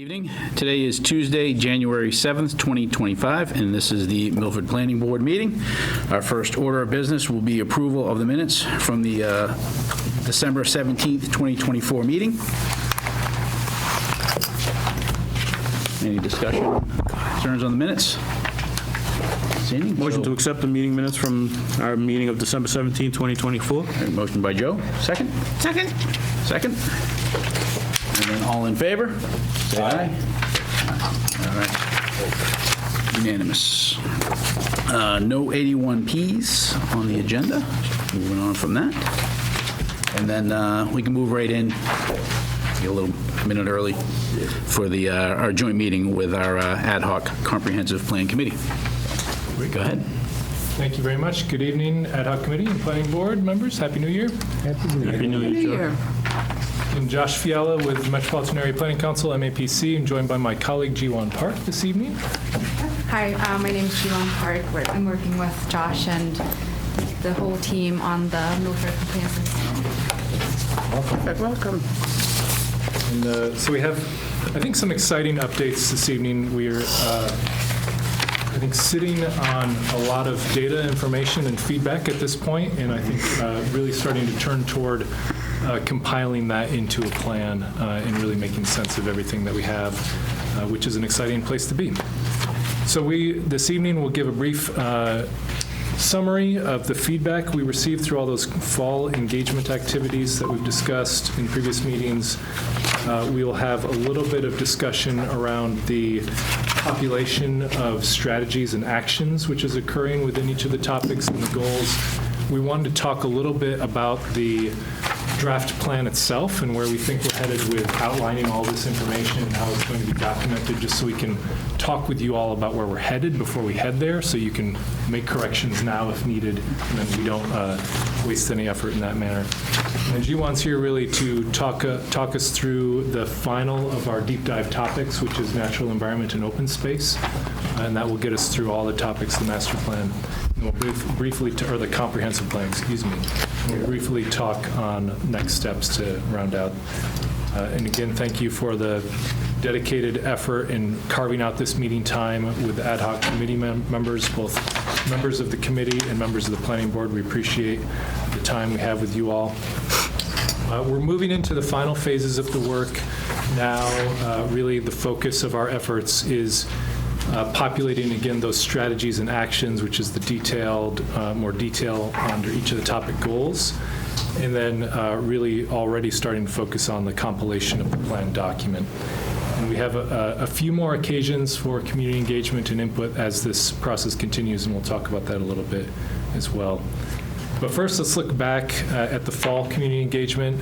Evening. Today is Tuesday, January 7th, 2025, and this is the Milford Planning Board meeting. Our first order of business will be approval of the minutes from the December 17th, 2024 meeting. Any discussion, concerns on the minutes? Seeing? Motion to accept the meeting minutes from our meeting of December 17, 2024. Motion by Joe. Second? Second. Second. And then all in favor? Say aye. All right. Unanimous. No 81Ps on the agenda. Moving on from that. And then we can move right in, get a little minute early, for the our joint meeting with our ad hoc comprehensive plan committee. Go ahead. Thank you very much. Good evening, Ad Hoc Committee and Planning Board members. Happy New Year. Happy New Year. I'm Josh Fiala with Metropolitan Area Planning Council, MAPC, and joined by my colleague, Jiwon Park, this evening. Hi, my name is Jiwon Park. I'm working with Josh and the whole team on the Milford Comprehensive Plan. Welcome. And, so we have, I think, some exciting updates this evening. We're I think sitting on a lot of data, information, and feedback at this point, and I think really starting to turn toward compiling that into a plan and really making sense of everything that we have, which is an exciting place to be. So this evening, we'll give a brief summary of the feedback we received through all those fall engagement activities that we've discussed in previous meetings. We will have a little bit of discussion around the population of strategies and actions which is occurring within each of the topics and the goals. We wanted to talk a little bit about the draft plan itself and where we think we're headed with outlining all this information and how it's going to be documented, just so we can talk with you all about where we're headed before we head there, so you can make corrections now if needed, and then we don't waste any effort in that manner. And Jiwon's here really to talk us through the final of our deep dive topics, which is natural environment and open space, and that will get us through all the topics of the master plan. And we'll briefly, or the comprehensive plan, excuse me. We'll briefly talk on next steps to round out. And again, thank you for the dedicated effort in carving out this meeting time with ad hoc committee members, both members of the committee and members of the planning board. We appreciate the time we have with you all. We're moving into the final phases of the work now. Really, the focus of our efforts is populating, again, those strategies and actions, which is the detailed, more detail under each of the topic goals, and then really already starting to focus on the compilation of the plan document. And we have a few more occasions for community engagement and input as this process continues, and we'll talk about that a little bit as well. But first, let's look back at the fall community engagement.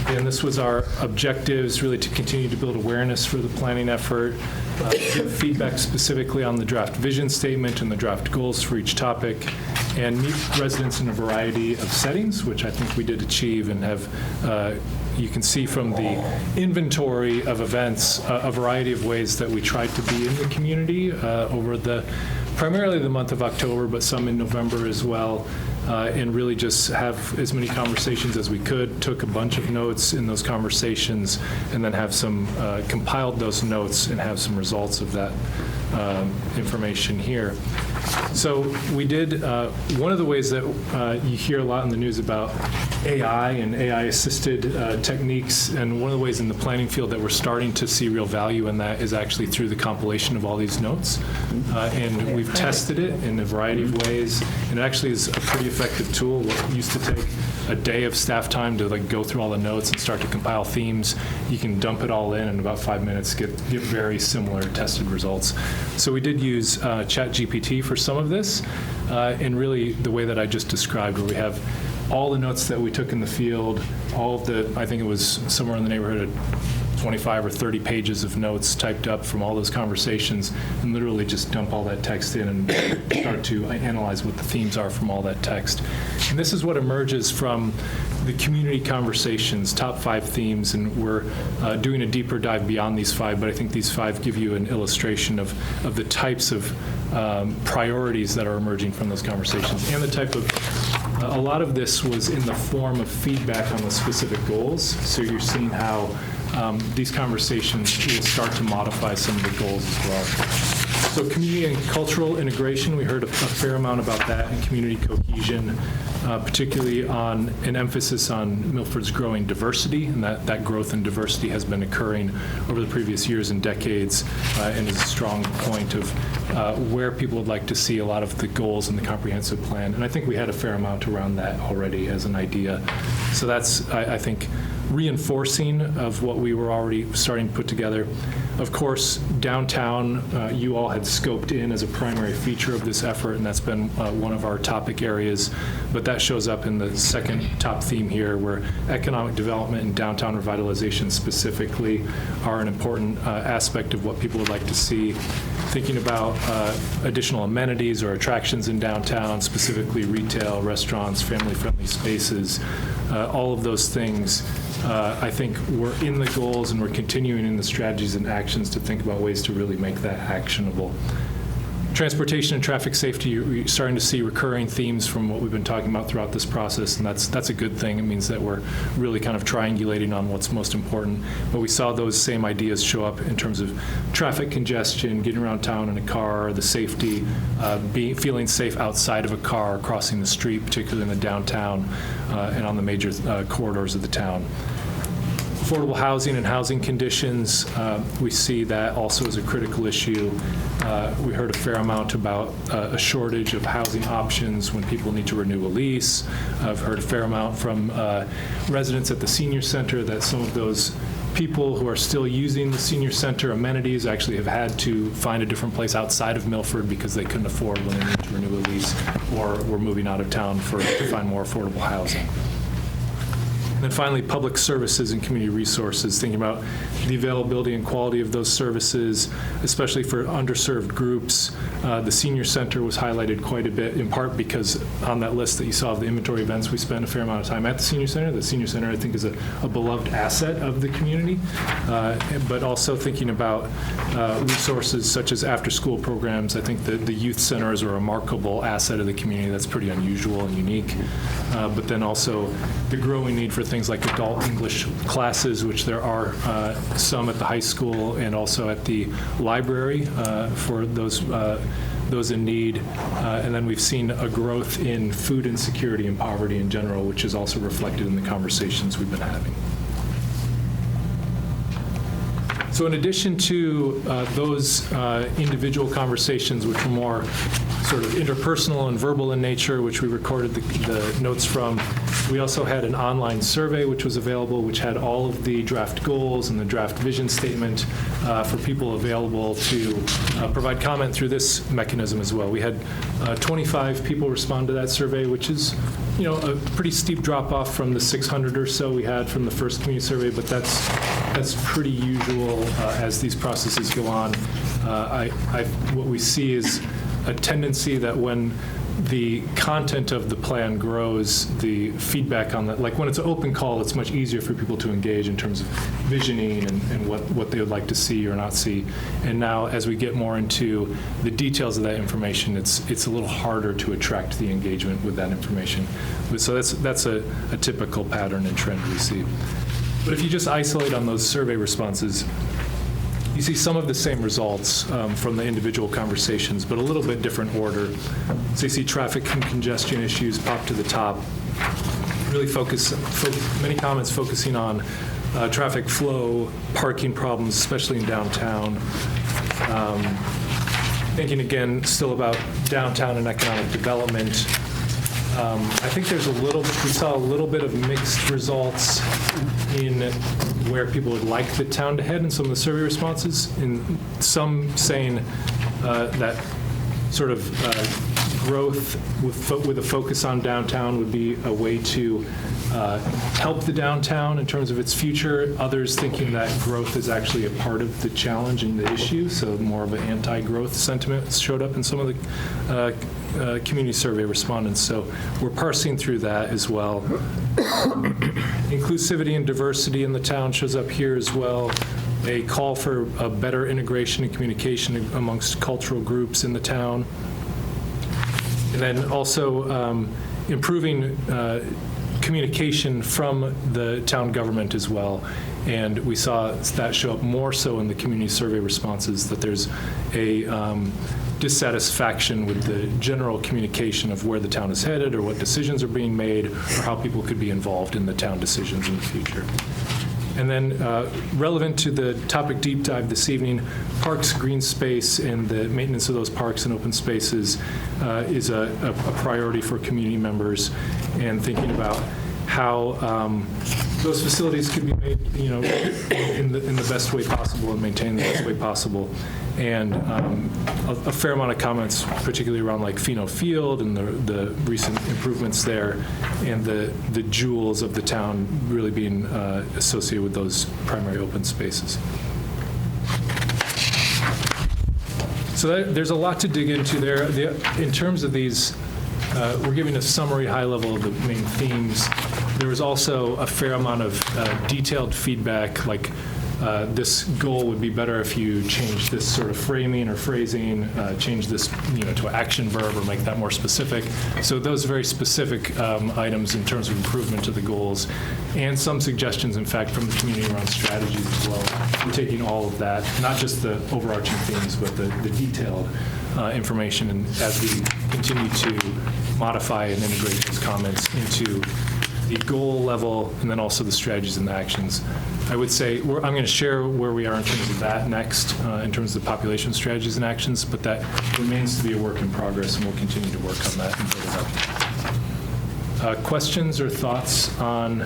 And this was our objectives, really, to continue to build awareness for the planning effort, give feedback specifically on the draft vision statement and the draft goals for each topic, and meet residents in a variety of settings, which I think we did achieve and have, you can see from the inventory of events, a variety of ways that we tried to be in the community over primarily the month of October, but some in November as well. And really just have as many conversations as we could, took a bunch of notes in those conversations, and then have some, compiled those notes and have some results of that information here. So we did, one of the ways that you hear a lot in the news about AI and AI-assisted techniques, and one of the ways in the planning field that we're starting to see real value in that is actually through the compilation of all these notes. And we've tested it in a variety of ways, and it actually is a pretty effective tool. What used to take a day of staff time to go through all the notes and start to compile themes, you can dump it all in about 5 minutes, get very similar tested results. So we did use ChatGPT for some of this, and really the way that I just described, where we have all the notes that we took in the field, all of the, I think it was somewhere in the neighborhood of 25 or 30 pages of notes typed up from all those conversations, and literally just dump all that text in and start to analyze what the themes are from all that text. And this is what emerges from the community conversations, top 5 themes, and we're doing a deeper dive beyond these 5, but I think these 5 give you an illustration of the types of priorities that are emerging from those conversations, and the type of a lot of this was in the form of feedback on the specific goals. So you're seeing how these conversations will start to modify some of the goals as well. So community and cultural integration, we heard a fair amount about that, and community cohesion, particularly on an emphasis on Milford's growing diversity, and that growth and diversity has been occurring over the previous years and decades, and is a strong point of where people would like to see a lot of the goals in the comprehensive plan. And I think we had a fair amount around that already as an idea. So that's, I think, reinforcing of what we were already starting to put together. Of course, downtown, you all had scoped in as a primary feature of this effort, and that's been one of our topic areas. But that shows up in the second top theme here, where economic development and downtown revitalization specifically are an important aspect of what people would like to see. Thinking about additional amenities or attractions in downtown, specifically retail, restaurants, family-friendly spaces, all of those things, I think we're in the goals, and we're continuing in the strategies and actions to think about ways to really make that actionable. Transportation and traffic safety, you're starting to see recurring themes from what we've been talking about throughout this process, and that's a good thing. It means that we're really kind of triangulating on what's most important. But we saw those same ideas show up in terms of traffic congestion, getting around town in a car, the safety, feeling safe outside of a car, crossing the street, particularly in the downtown and on the major corridors of the town. Affordable housing and housing conditions, we see that also as a critical issue. We heard a fair amount about a shortage of housing options when people need to renew a lease. I've heard a fair amount from residents at the senior center that some of those people who are still using the senior center amenities actually have had to find a different place outside of Milford because they couldn't afford when they needed to renew a lease, or were moving out of town to find more affordable housing. And then finally, public services and community resources, thinking about the availability and quality of those services, especially for underserved groups. The senior center was highlighted quite a bit, in part because on that list that you saw of the inventory events, we spent a fair amount of time at the senior center. The senior center, I think, is a beloved asset of the community, but also thinking about resources such as after-school programs. I think the youth center is a remarkable asset of the community that's pretty unusual and unique, but then also the growing need for things like adult English classes, which there are some at the high school and also at the library for those in need. And then we've seen a growth in food insecurity and poverty in general, which is also reflected in the conversations we've been having. So in addition to those individual conversations, which were more sort of interpersonal and verbal in nature, which we recorded the notes from, we also had an online survey which was available, which had all of the draft goals and the draft vision statement for people available to provide comment through this mechanism as well. We had 25 people respond to that survey, which is, a pretty steep drop off from the 600 or so we had from the first community survey, but that's pretty usual as these processes go on. What we see is a tendency that when the content of the plan grows, the feedback on that, like when it's an open call, it's much easier for people to engage in terms of visioning and what they would like to see or not see. And now, as we get more into the details of that information, it's a little harder to attract the engagement with that information. So that's a typical pattern and trend we see. But if you just isolate on those survey responses, you see some of the same results from the individual conversations, but a little bit different order. So you see traffic and congestion issues pop to the top. Really many comments focusing on traffic flow, parking problems, especially in downtown. Thinking again still about downtown and economic development. I think we saw a little bit of mixed results in where people would like the town to head in some of the survey responses, in some saying that sort of growth with a focus on downtown would be a way to help the downtown in terms of its future. Others thinking that growth is actually a part of the challenge and the issue, so more of an anti-growth sentiment showed up in some of the community survey respondents. So we're parsing through that as well. Inclusivity and diversity in the town shows up here as well. A call for a better integration and communication amongst cultural groups in the town. And then also improving communication from the town government as well. And we saw that show up more so in the community survey responses, that there's a dissatisfaction with the general communication of where the town is headed or what decisions are being made or how people could be involved in the town decisions in the future. And then relevant to the topic deep dive this evening, parks, green space, and the maintenance of those parks and open spaces is a priority for community members, and thinking about how those facilities could be made, in the best way possible and maintained in the best way possible. And a fair amount of comments, particularly around like Pheno Field and the recent improvements there, and the jewels of the town really being associated with those primary open spaces. So there's a lot to dig into there. In terms of these, we're giving a summary high level of the main themes. There was also a fair amount of detailed feedback, like this goal would be better if you change this sort of framing or phrasing, change this to an action verb or make that more specific. So those very specific items in terms of improvement to the goals, and some suggestions, in fact, from the community around strategies as well. We're taking all of that, not just the overarching themes, but the detailed information, and as we continue to modify and integrate those comments into the goal level, and then also the strategies and the actions. I would say I'm going to share where we are in terms of that next, in terms of the population strategies and actions, but that remains to be a work in progress, and we'll continue to work on that and build it up. Questions or thoughts on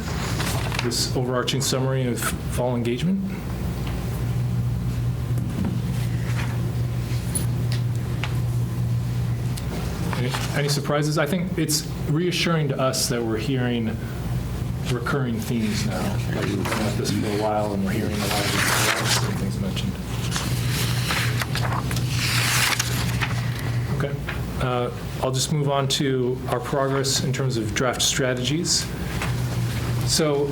this overarching summary of fall engagement? Any surprises? I think it's reassuring to us that we're hearing recurring themes now. Like we've been at this for a while, and we're hearing a lot of things mentioned. Okay. I'll just move on to our progress in terms of draft strategies. So,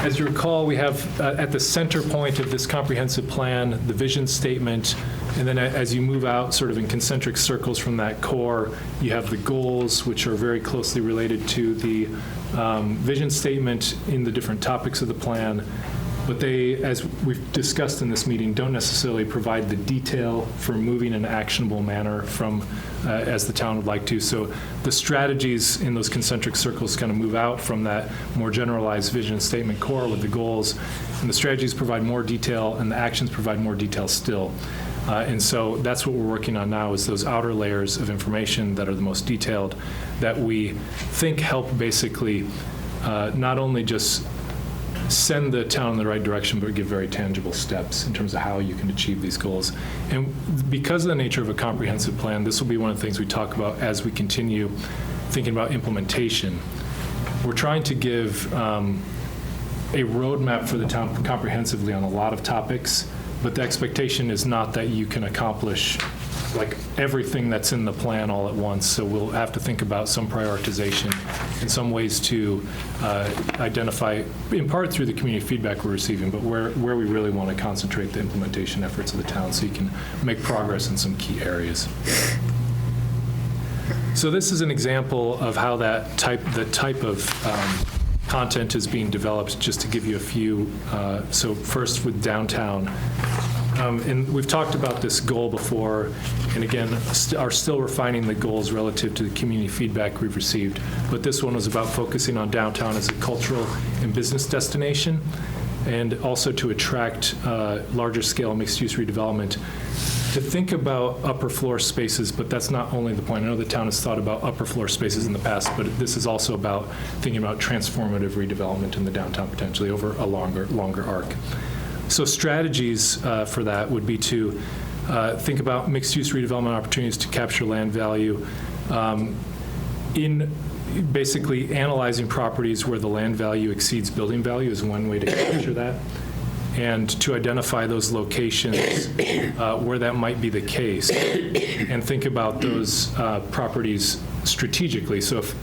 as you recall, we have at the center point of this comprehensive plan, the vision statement, and then as you move out sort of in concentric circles from that core, you have the goals, which are very closely related to the vision statement in the different topics of the plan. But they, as we've discussed in this meeting, don't necessarily provide the detail for moving in an actionable manner from as the town would like to. So the strategies in those concentric circles kind of move out from that more generalized vision statement core with the goals, and the strategies provide more detail, and the actions provide more detail still. And so that's what we're working on now, is those outer layers of information that are the most detailed, that we think help basically not only just send the town in the right direction, but give very tangible steps in terms of how you can achieve these goals. And because of the nature of a comprehensive plan, this will be one of the things we talk about as we continue thinking about implementation. We're trying to give a roadmap for the town comprehensively on a lot of topics, but the expectation is not that you can accomplish like everything that's in the plan all at once. So we'll have to think about some prioritization and some ways to identify, in part through the community feedback we're receiving, but where we really want to concentrate the implementation efforts of the town so you can make progress in some key areas. So this is an example of how the type of content is being developed, just to give you a few. So first with downtown. And we've talked about this goal before, and again, are still refining the goals relative to the community feedback we've received. But this one was about focusing on downtown as a cultural and business destination, and also to attract larger scale mixed-use redevelopment. To think about upper floor spaces, but that's not only the point. I know the town has thought about upper floor spaces in the past, but this is also about thinking about transformative redevelopment in the downtown potentially over a longer arc. So strategies for that would be to think about mixed-use redevelopment opportunities to capture land value, in basically analyzing properties where the land value exceeds building value is one way to capture that, and to identify those locations where that might be the case, and think about those properties strategically. So if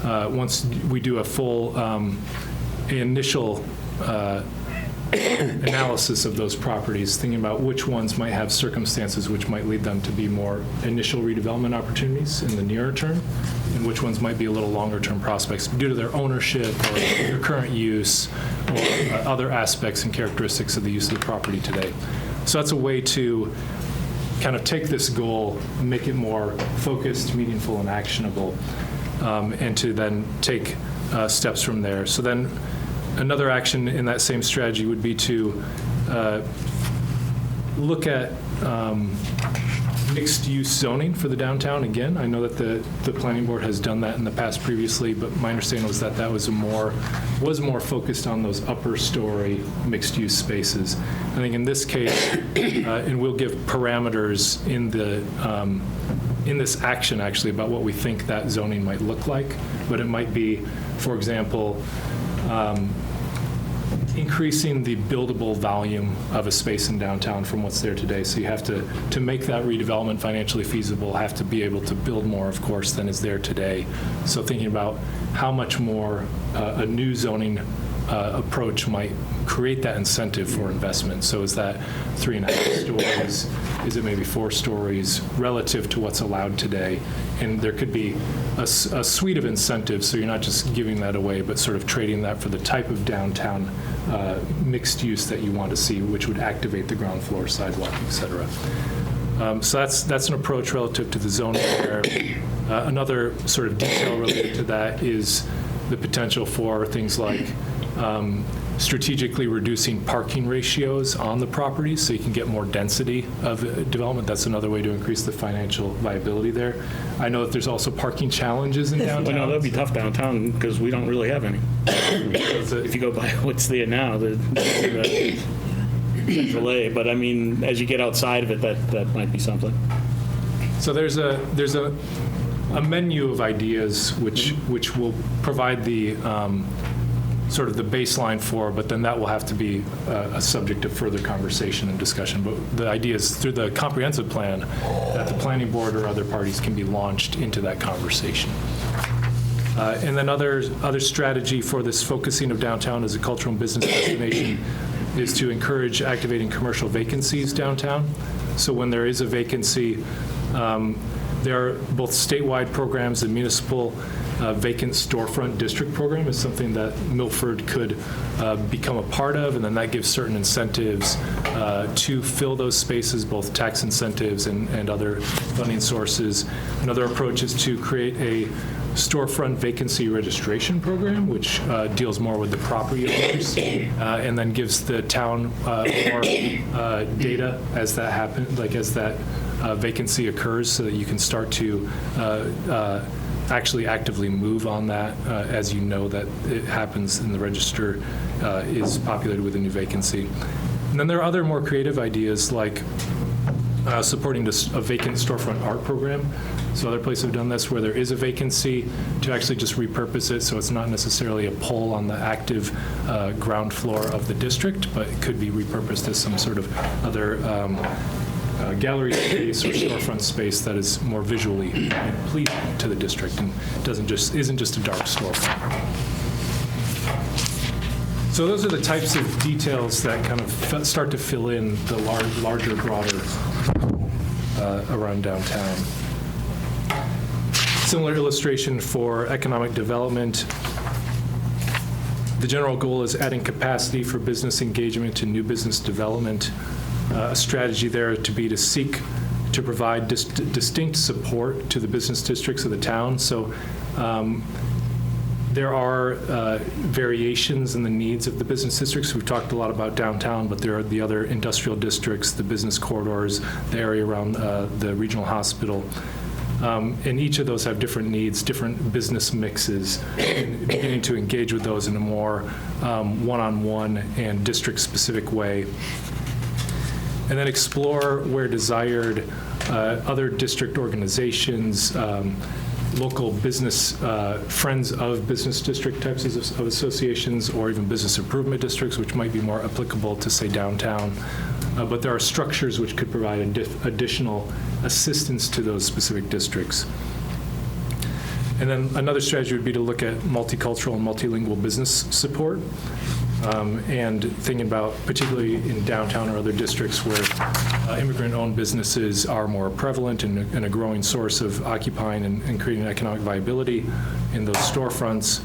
once we do a full initial analysis of those properties, thinking about which ones might have circumstances which might lead them to be more initial redevelopment opportunities in the nearer term, and which ones might be a little longer term prospects due to their ownership or their current use or other aspects and characteristics of the use of the property today. So that's a way to kind of take this goal and make it more focused, meaningful, and actionable, and to then take steps from there. So then another action in that same strategy would be to look at mixed-use zoning for the downtown again. I know that the planning board has done that in the past previously, but my understanding was that that was more focused on those upper story mixed-use spaces. I think in this case, and we'll give parameters in this action actually about what we think that zoning might look like, but it might be, for example, increasing the buildable volume of a space in downtown from what's there today. So you have to make that redevelopment financially feasible, have to be able to build more, of course, than is there today. So thinking about how much more a new zoning approach might create that incentive for investment. So is that 3.5 stories? Is it maybe 4 stories relative to what's allowed today? And there could be a suite of incentives, so you're not just giving that away, but sort of trading that for the type of downtown mixed use that you want to see, which would activate the ground floor, sidewalk, et cetera. So that's an approach relative to the zoning there. Another sort of detail related to that is the potential for things like strategically reducing parking ratios on the properties so you can get more density of development. That's another way to increase the financial viability there. I know that there's also parking challenges in downtown. Well, no, that'd be tough downtown because we don't really have any. If you go by what's there now, the Central A, but I mean, as you get outside of it, that might be something. So there's a menu of ideas which will provide the sort of the baseline for, but then that will have to be a subject of further conversation and discussion. But the idea is through the comprehensive plan that the planning board or other parties can be launched into that conversation. And then other strategy for this focusing of downtown as a cultural and business destination is to encourage activating commercial vacancies downtown. So when there is a vacancy, there are both statewide programs and municipal vacant storefront district program is something that Milford could become a part of, and then that gives certain incentives to fill those spaces, both tax incentives and other funding sources. Another approach is to create a storefront vacancy registration program, which deals more with the property owners, and then gives the town more data as that happens, like as that vacancy occurs, so that you can start to actually actively move on that as you know that it happens and the register is populated with a new vacancy. And then there are other more creative ideas like supporting a vacant storefront art program. So other places have done this where there is a vacancy to actually just repurpose it so it's not necessarily a pole on the active ground floor of the district, but it could be repurposed as some sort of other gallery space or storefront space that is more visually pleasing to the district and isn't just a dark storefront. So those are the types of details that kind of start to fill in the larger, broader around downtown. Similar illustration for economic development. The general goal is adding capacity for business engagement and new business development. A strategy there to seek to provide distinct support to the business districts of the town. So there are variations in the needs of the business districts. We've talked a lot about downtown, but there are the other industrial districts, the business corridors, the area around the regional hospital. And each of those have different needs, different business mixes, and beginning to engage with those in a more one-on-one and district-specific way. And then explore where desired other district organizations, local business, friends of business district types of associations, or even business improvement districts, which might be more applicable to, say, downtown. But there are structures which could provide additional assistance to those specific districts. And then another strategy would be to look at multicultural and multilingual business support. and thinking about particularly in downtown or other districts where immigrant-owned businesses are more prevalent and a growing source of occupying and creating economic viability in those storefronts,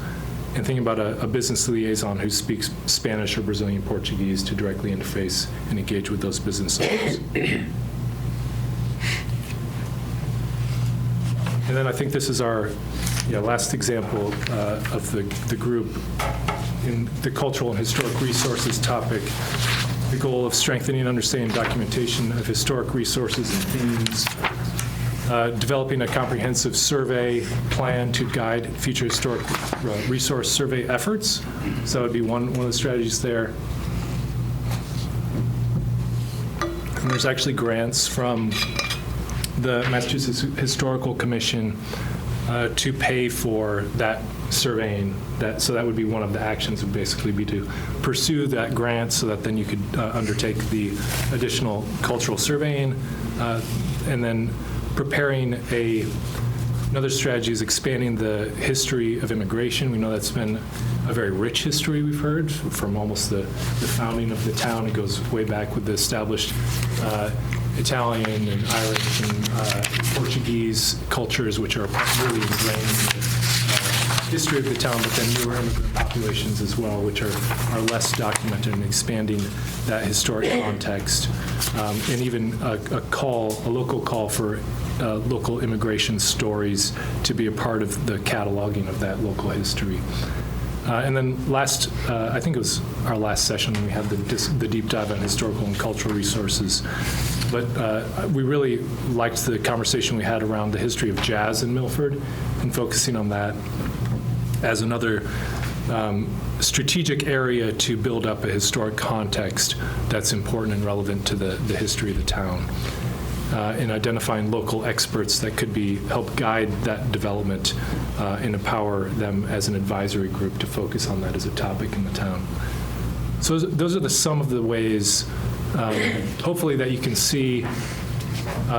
and thinking about a business liaison who speaks Spanish or Brazilian Portuguese to directly interface and engage with those business owners. And then I think this is our last example of the group in the cultural and historic resources topic, the goal of strengthening and understanding documentation of historic resources and themes, developing a comprehensive survey plan to guide future historic resource survey efforts. So that would be one of the strategies there. And there's actually grants from the Massachusetts Historical Commission to pay for that surveying. So that would be one of the actions, would basically be to pursue that grant so that then you could undertake the additional cultural surveying, and then preparing another strategy is expanding the history of immigration. We know that's been a very rich history, we've heard, from almost the founding of the town. It goes way back with the established Italian and Irish and Portuguese cultures, which are really ingrained in the history of the town, but then newer immigrant populations as well, which are less documented, and expanding that historic context. And even a local call for local immigration stories to be a part of the cataloging of that local history. And then I think it was our last session when we had the deep dive on historical and cultural resources. But we really liked the conversation we had around the history of jazz in Milford and focusing on that as another strategic area to build up a historic context that's important and relevant to the history of the town. In identifying local experts that could help guide that development and empower them as an advisory group to focus on that as a topic in the town. So those are some of the ways, hopefully, that you can see,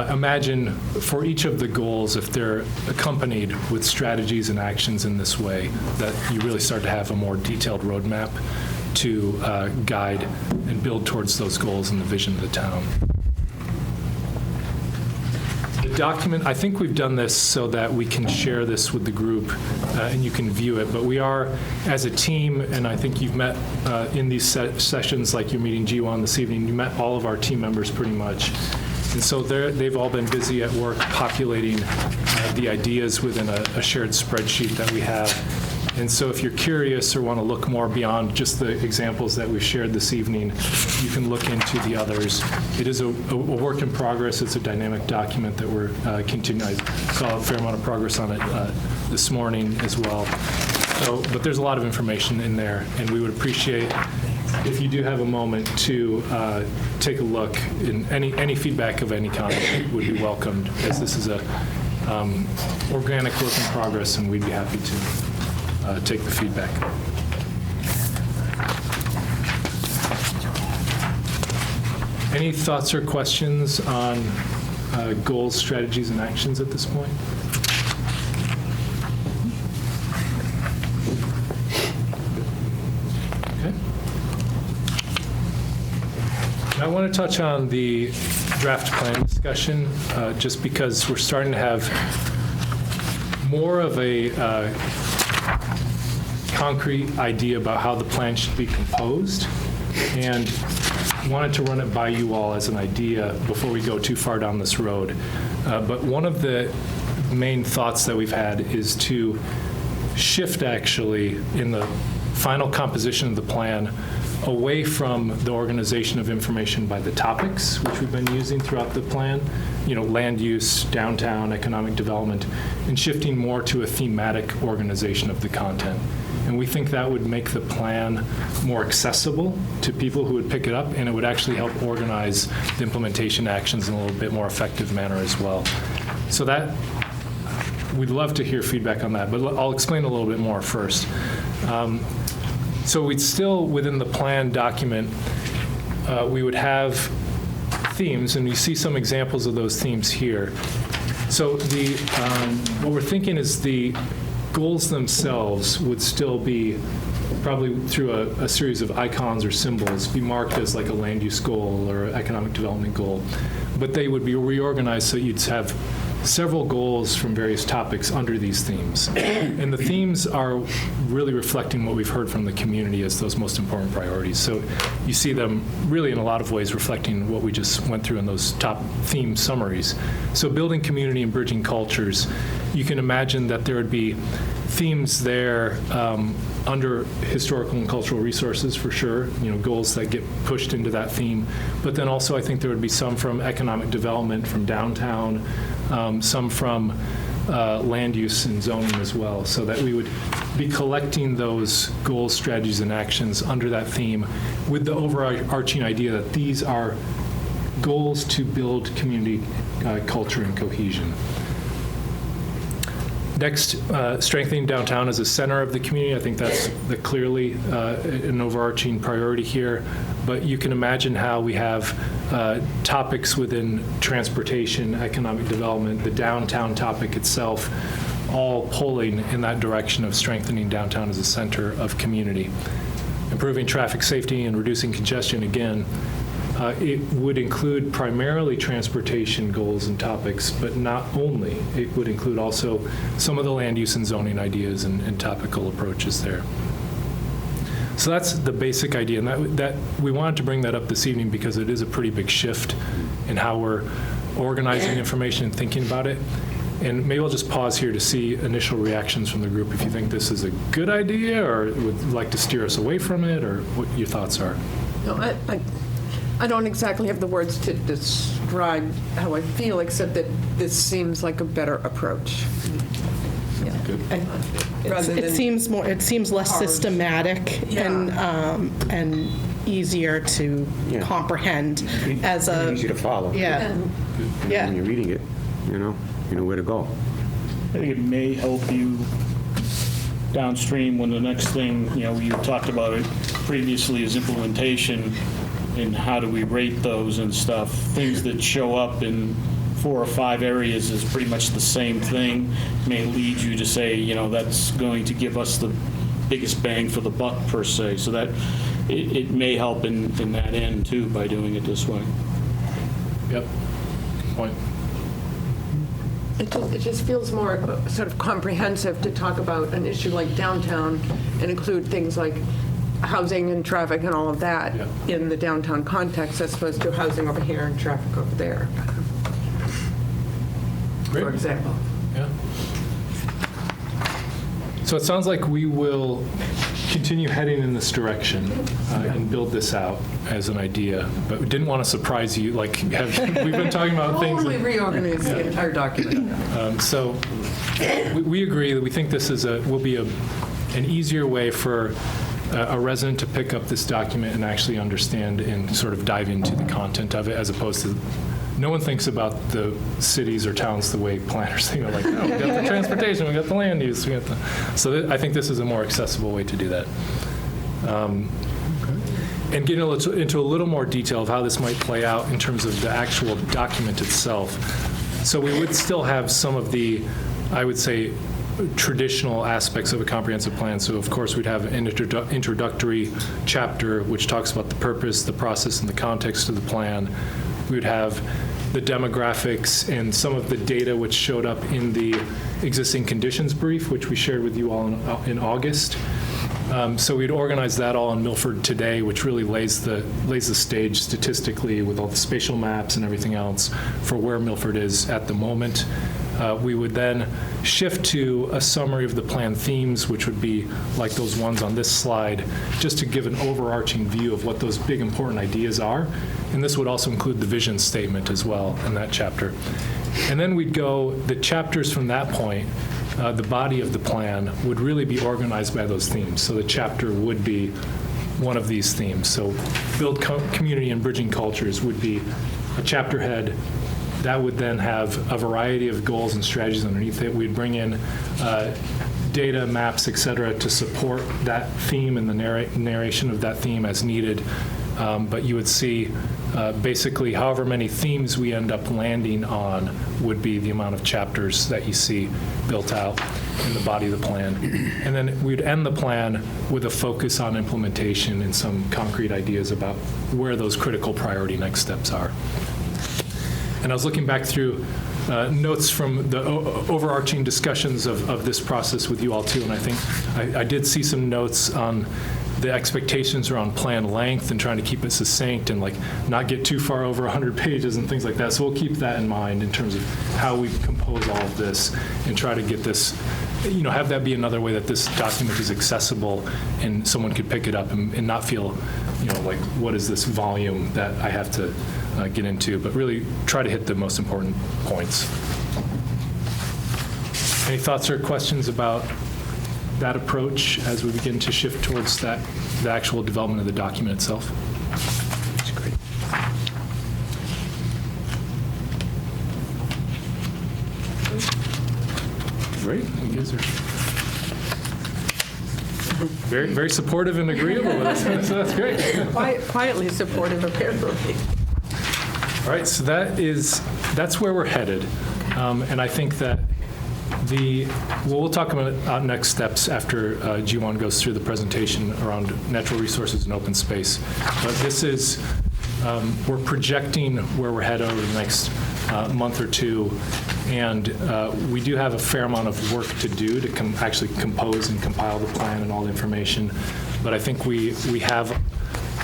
imagine for each of the goals, if they're accompanied with strategies and actions in this way, that you really start to have a more detailed roadmap to guide and build towards those goals and the vision of the town. Document, I think we've done this so that we can share this with the group and you can view it, but we are, as a team, and I think you've met in these sessions, like you're meeting Jiwon this evening, you met all of our team members pretty much. And so they've all been busy at work populating the ideas within a shared spreadsheet that we have. And so if you're curious or want to look more beyond just the examples that we've shared this evening, you can look into the others. It is a work in progress. It's a dynamic document that we're continuing. I saw a fair amount of progress on it this morning as well. But there's a lot of information in there, and we would appreciate if you do have a moment to take a look. In any feedback of any kind would be welcomed, as this is a organic work in progress, and we'd be happy to take the feedback. Any thoughts or questions on goals, strategies, and actions at this point? Okay. I want to touch on the draft plan discussion, just because we're starting to have more of a concrete idea about how the plan should be composed, and wanted to run it by you all as an idea before we go too far down this road. But one of the main thoughts that we've had is to shift, actually, in the final composition of the plan, away from the organization of information by the topics, which we've been using throughout the plan, land use, downtown, economic development, and shifting more to a thematic organization of the content. And we think that would make the plan more accessible to people who would pick it up, and it would actually help organize the implementation actions in a little bit more effective manner as well. So that, we'd love to hear feedback on that, but I'll explain a little bit more first. So we'd still, within the plan document, we would have themes, and you see some examples of those themes here. So what we're thinking is goals themselves would still be, probably through a series of icons or symbols, be marked as like a land use goal or economic development goal. But they would be reorganized so you'd have several goals from various topics under these themes. And the themes are really reflecting what we've heard from the community as those most important priorities. So you see them really in a lot of ways reflecting what we just went through in those top theme summaries. So building community and bridging cultures, you can imagine that there would be themes there under historical and cultural resources for sure, goals that get pushed into that theme. But then also I think there would be some from economic development, from downtown, some from land use and zoning as well, so that we would be collecting those goals, strategies, and actions under that theme with the overarching idea that these are goals to build community culture and cohesion. Next, strengthening downtown as a center of the community. I think that's clearly an overarching priority here. But you can imagine how we have topics within transportation, economic development, the downtown topic itself, all pulling in that direction of strengthening downtown as a center of community. Improving traffic safety and reducing congestion, again, it would include primarily transportation goals and topics, but not only. It would include also some of the land use and zoning ideas and topical approaches there. So that's the basic idea, and that we wanted to bring that up this evening because it is a pretty big shift in how we're organizing information and thinking about it. And maybe I'll just pause here to see initial reactions from the group if you think this is a good idea or would like to steer us away from it, or what your thoughts are. No, I don't exactly have the words to describe how I feel, except that this seems like a better approach. Rather It than seems less hard. systematic and easier to comprehend as a Easy to follow. yeah When yeah. you're reading it, you know where to go. I think it may help you downstream when the next thing, you talked about it previously, is implementation and how do we rate those and stuff. Things that show up in 4 or 5 areas is pretty much the same thing, may lead you to say, that's going to give us the biggest bang for the buck per se. So that it may help in that end too by doing it this way. Yep. Good point. It just feels more sort of comprehensive to talk about an issue like downtown and include things like housing and traffic and all of that in the downtown context, as opposed to housing over here and traffic over there, Great. for example. Yeah. So it sounds like we will continue heading in this direction and build this out as an idea, but we didn't want to surprise you. We've been talking about things. Totally reorganize the entire document. So we agree that we think this will be an easier way for a resident to pick up this document and actually understand and sort of dive into the content of it, as opposed to no one thinks about the cities or towns the way planners think. Like, oh, we got the transportation, we got the land use, we got the. So I think this is a more accessible way to do that. And getting into a little more detail of how this might play out in terms of the actual document itself. So we would still have some of the, I would say, traditional aspects of a comprehensive plan. So of course we'd have an introductory chapter which talks about the purpose, the process, and the context of the plan. We would have the demographics and some of the data which showed up in the existing conditions brief, which we shared with you all in August. So we'd organize that all in Milford Today, which really lays the stage statistically with all the spatial maps and everything else for where Milford is at the moment. We would then shift to a summary of the plan themes, which would be like those ones on this slide, just to give an overarching view of what those big important ideas are. And this would also include the vision statement as well in that chapter. And then we'd go, the chapters from that point, the body of the plan would really be organized by those themes. So the chapter would be one of these themes. So build community and bridging cultures would be a chapter head. That would then have a variety of goals and strategies underneath it. We'd bring in data, maps, et cetera, to support that theme and the narration of that theme as needed. but you would see basically however many themes we end up landing on would be the amount of chapters that you see built out in the body of the plan. And then we'd end the plan with a focus on implementation and some concrete ideas about where those critical priority next steps are. And I was looking back through notes from the overarching discussions of this process with you all too, and I think I did see some notes on the expectations around plan length and trying to keep it succinct and like not get too far over 100 pages and things like that. So we'll keep that in mind in terms of how we compose all of this and try to get this, have that be another way that this document is accessible and someone could pick it up and not feel, like what is this volume that I have to get into, but really try to hit the most important points. Any thoughts or questions about that approach as we begin to shift towards the actual development of the document itself? That's great. Great. You guys are very, very supportive and agreeable with us, so that's great. Quietly supportive, apparently. All right, so that's where we're headed. And I think that we'll talk about next steps after Jiwon goes through the presentation around natural resources and open space. But this is, we're projecting where we're headed over the next month or two. And we do have a fair amount of work to do to actually compose and compile the plan and all the information. But I think we have,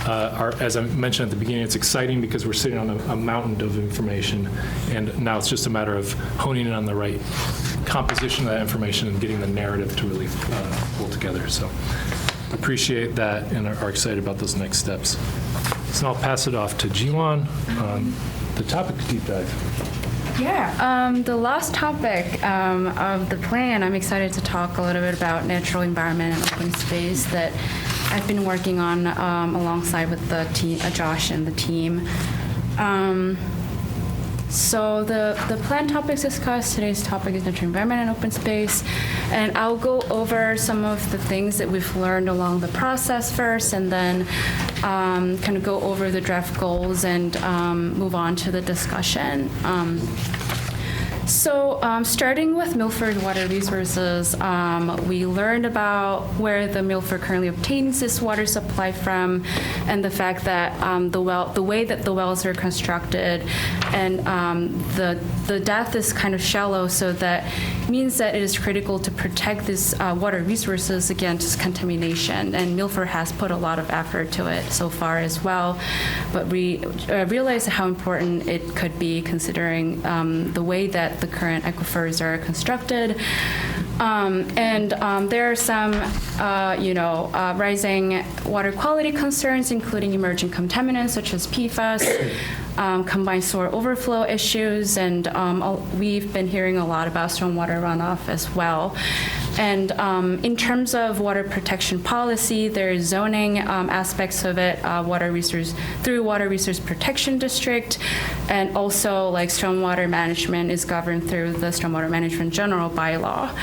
as I mentioned at the beginning, it's exciting because we're sitting on a mountain of information. And now it's just a matter of honing in on the right composition of that information and getting the narrative to really pull together. So appreciate that and are excited about those next steps. So now I'll pass it off to Jiwon on the topic deep dive. Yeah, the last topic of the plan, I'm excited to talk a little bit about natural environment and open space that I've been working on alongside with the team, Josh and the team. So the plan topics discussed, today's topic is natural environment and open space, and I'll go over some of the things that we've learned along the process first, and then kind of go over the draft goals and move on to the discussion. So starting with Milford Water Resources, we learned about where the Milford currently obtains its water supply from, and the fact that the way that the wells are constructed, and the depth is kind of shallow, so that means that it is critical to protect these water resources against contamination. And Milford has put a lot of effort to it so far as well, but we realize how important it could be considering the way that the current aquifers are constructed. There are some, rising water quality concerns, including emerging contaminants such as PFAS, combined sewer overflow issues, and we've been hearing a lot about stormwater runoff as well. And in terms of water protection policy, there's zoning aspects of it, through Water Resource Protection District, and also like stormwater management is governed through the Stormwater Management General Bylaw.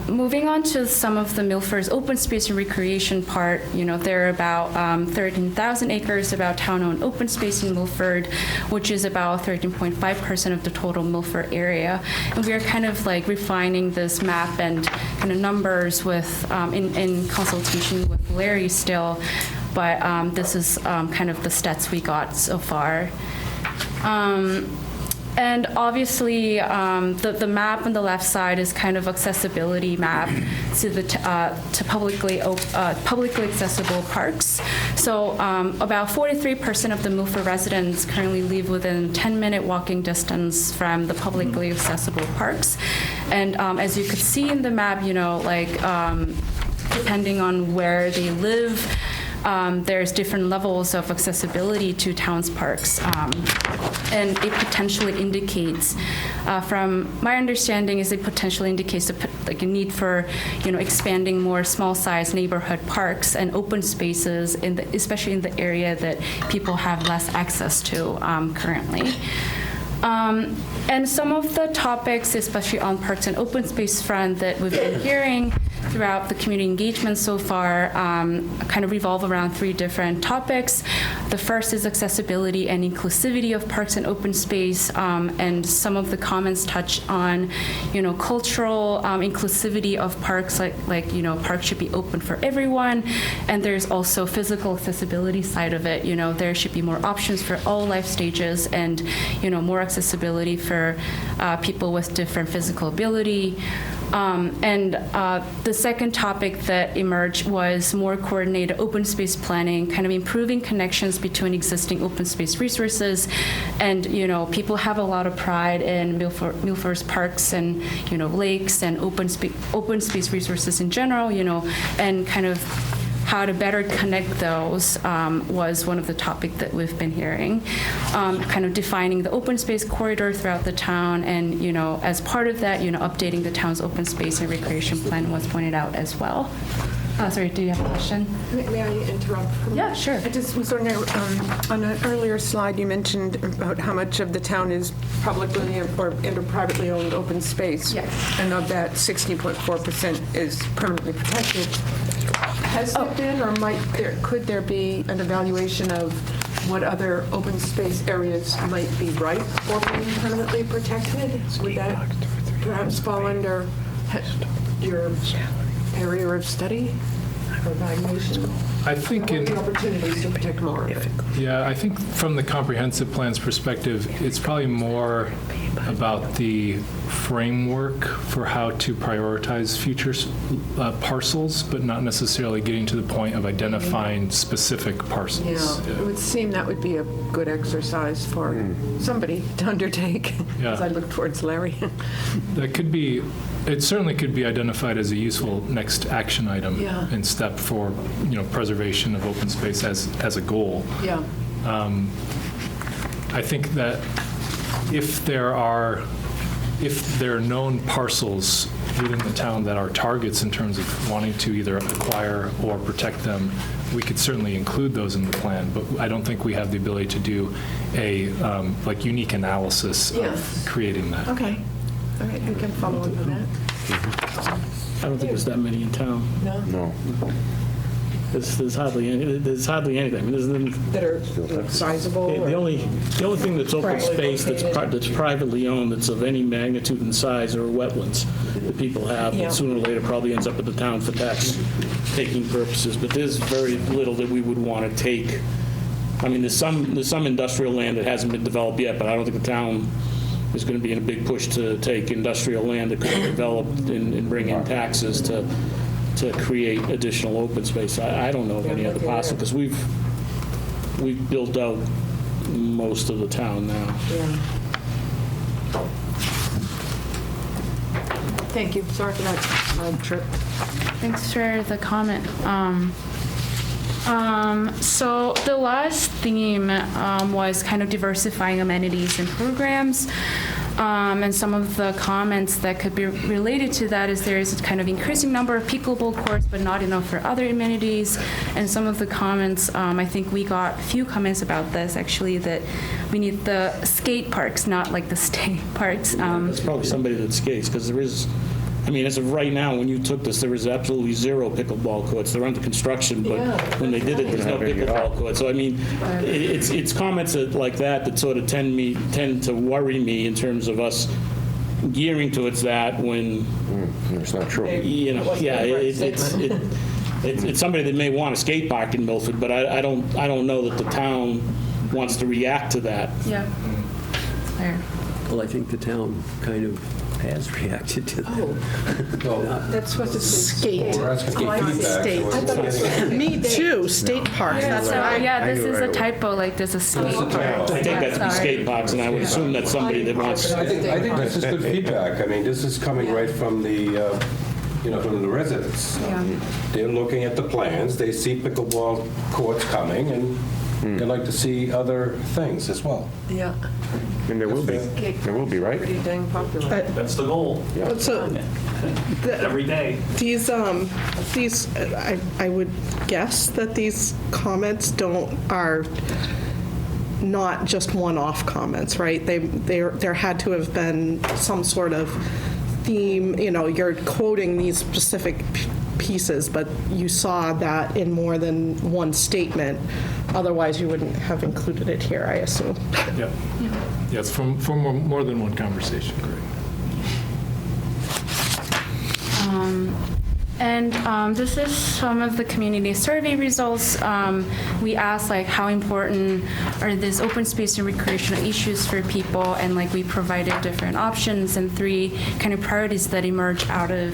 Moving on to some of the Milford's open space and recreation part, there are about 13,000 acres of town-owned open space in Milford, which is about 13.5% of the total Milford area. And we are kind of like refining this map and kind of numbers with in consultation with Larry still, but this is kind of the stats we got so far. And obviously, the map on the left side is kind of accessibility map to publicly accessible parks. So about 43% of the Milford residents currently live within 10-minute walking distance from the publicly accessible parks. And as you could see in the map, depending on where they live, there's different levels of accessibility to towns' parks. And it potentially indicates, from my understanding, it potentially indicates a need for, expanding more small-sized neighborhood parks and open spaces, especially in the area that people have less access to currently. And some of the topics, especially on parks and open space front that we've been hearing throughout the community engagement so far, kind of revolve around 3 different topics. The first is accessibility and inclusivity of parks and open space, and some of the comments touch on, cultural inclusivity of parks, like parks should be open for everyone, and there's also physical accessibility side of it. There should be more options for all life stages, and more accessibility for people with different physical ability. And the second topic that emerged was more coordinated open space planning, kind of improving connections between existing open space resources. And, people have a lot of pride in Milford's parks and, lakes and open space resources in general, and kind of how to better connect those was one of the topics that we've been hearing. Kind of defining the open space corridor throughout the town, and as part of that, updating the town's open space and recreation plan was pointed out as well. Sorry, do you have a question? May I interrupt? Yeah, sure. I just was wondering, on an earlier slide, you mentioned about how much of the town is publicly or privately owned open space. Yes. And of that, 60.4% is permanently protected. Has there been, or could there be an evaluation of what other open space areas might be ripe for being permanently protected? Would that perhaps fall under your area of study or evaluation? I think What are the opportunities to protect more of it? Yeah, I think from the comprehensive plan's perspective, it's probably more about the framework for how to prioritize future parcels, but not necessarily getting to the point of identifying specific parcels. Yeah, it would seem that would be a good exercise for somebody to undertake, as I look towards Larry. That could be, it certainly could be identified as a useful next action item Yeah. and step for, preservation of open space as a goal. Yeah. I think that if there are known parcels within the town that are targets in terms of wanting to either acquire or protect them, we could certainly include those in the plan, but I don't think we have the ability to do a unique analysis Yes. of creating that. Okay. All right, we can follow up on that. I don't think there's that many in town. No? No. There's hardly anything. I mean, there's That are sizable? the only thing that's open space that's privately owned that's of any magnitude and size are wetlands that people have. Yeah. And sooner or later probably ends up at the town for tax-taking purposes. But there's very little that we would want to take. I mean, there's some industrial land that hasn't been developed yet, but I don't think the town is going to be in a big push to take industrial land that could be developed and bring in taxes to create additional open space. I don't know of any other possible, because we've built out most of the town now. Yeah. Thank you. Sorry for that trip. Thanks for the comment. So the last theme was kind of diversifying amenities and programs. And some of the comments that could be related to that is there is a kind of increasing number of pickleball courts, but not enough for other amenities. And some of the comments, I think we got a few comments about this, actually, that we need the skate parks, not like the state parks. There's probably somebody that skates, because there is, I mean, as of right now, when you took this, there was absolutely 0 pickleball courts. They're under construction, but when they did it, there's no pickleball courts. So, I mean, it's comments like that sort of tend to worry me in terms of us gearing towards that when, It's not true. it's somebody that may want a skate park in Milford, but I don't know that the town wants to react to that. Yeah. There. Well, I think the town kind of has reacted to that. That's supposed to say Skate. Oh, I see. State. Me too, state parks, that's So, what I, this is a typo, like there's a skate park. I take that to be skate parks, and I would assume that's somebody that wants. I think this is good feedback. I mean, this is coming right from the, from the residents. They're looking at the plans, they see pickleball courts coming, and they'd like to see other things as well. Yeah. And there will be. There will be, right? Pretty dang popular. That's the goal, so, every day. these, I would guess that these comments not just one-off comments, right? There had to have been some sort of theme, you're quoting these specific pieces, but you saw that in more than one statement. Otherwise, you wouldn't have included it here, I assume. Yeah. Yeah, it's from more than one conversation, correct. And this is some of the community survey results. We asked how important are these open space and recreational issues for people, and we provided different options and 3 kind of priorities that emerged out of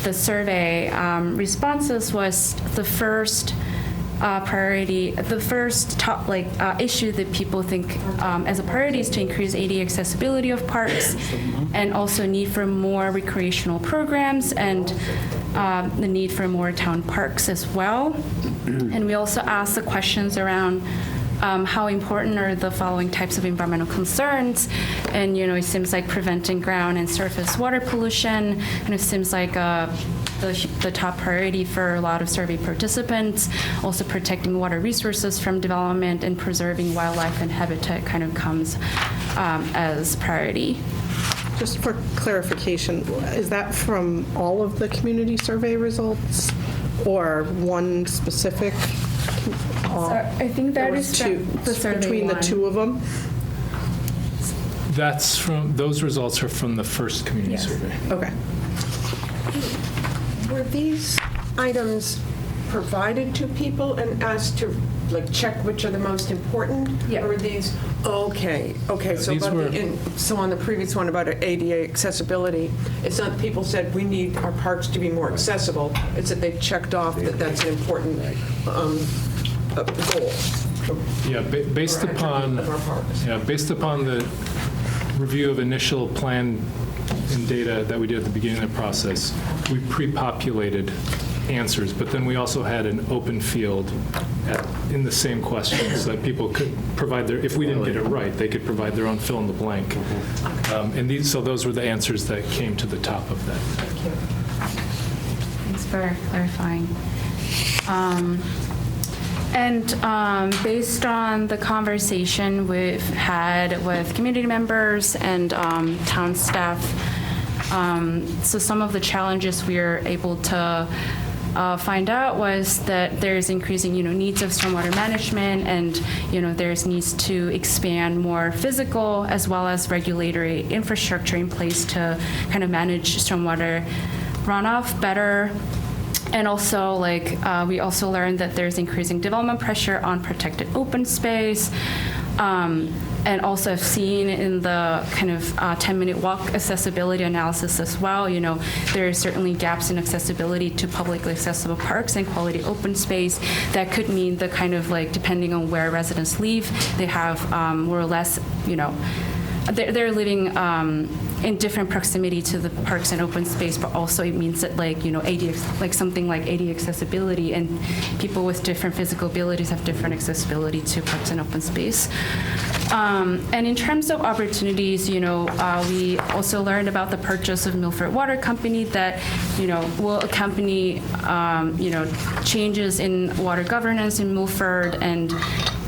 the survey responses. Was the first priority, the first top issue that people think as a priority is to increase ADA accessibility of parks, and also need for more recreational programs, and the need for more town parks as well. And we also asked the questions around how important are the following types of environmental concerns, and it seems like preventing ground and surface water pollution, and it seems like the top priority for a lot of survey participants. Also protecting water resources from development and preserving wildlife and habitat kind of comes as priority. Just for clarification, is that from all of the community survey results or one specific? I think that is two, the survey between the 2 of them? Those results are from the first community survey. Okay. Were these items provided to people and asked to check which are the most important? Yeah. Or were these, okay. So these so on the previous one about ADA accessibility, it's not that people said we need our parks to be more accessible. It's that they checked off that that's an important goal. Yeah, based upon the review of initial plan and data that we did at the beginning of the process, we pre-populated answers, but then we also had an open field in the same questions so that people could provide if we didn't get it right, they could provide their own fill in the blank. So those were the answers that came to the top of that. Thanks for clarifying. And based on the conversation we've had with community members and town staff, so some of the challenges we were able to find out was that there's increasing, needs of stormwater management, and, there's needs to expand more physical as well as regulatory infrastructure in place to kind of manage stormwater runoff better. And also, we also learned that there's increasing development pressure on protected open space. And also I've seen in the kind of 10-minute walk accessibility analysis as well, there are certainly gaps in accessibility to publicly accessible parks and quality open space. That could mean the kind of depending on where residents live, they have more or less, they're living in different proximity to the parks and open space, but also it means that AD, something like AD accessibility, and people with different physical abilities have different accessibility to parks and open space. And in terms of opportunities, we also learned about the purchase of Milford Water Company that, will accompany, changes in water governance in Milford, and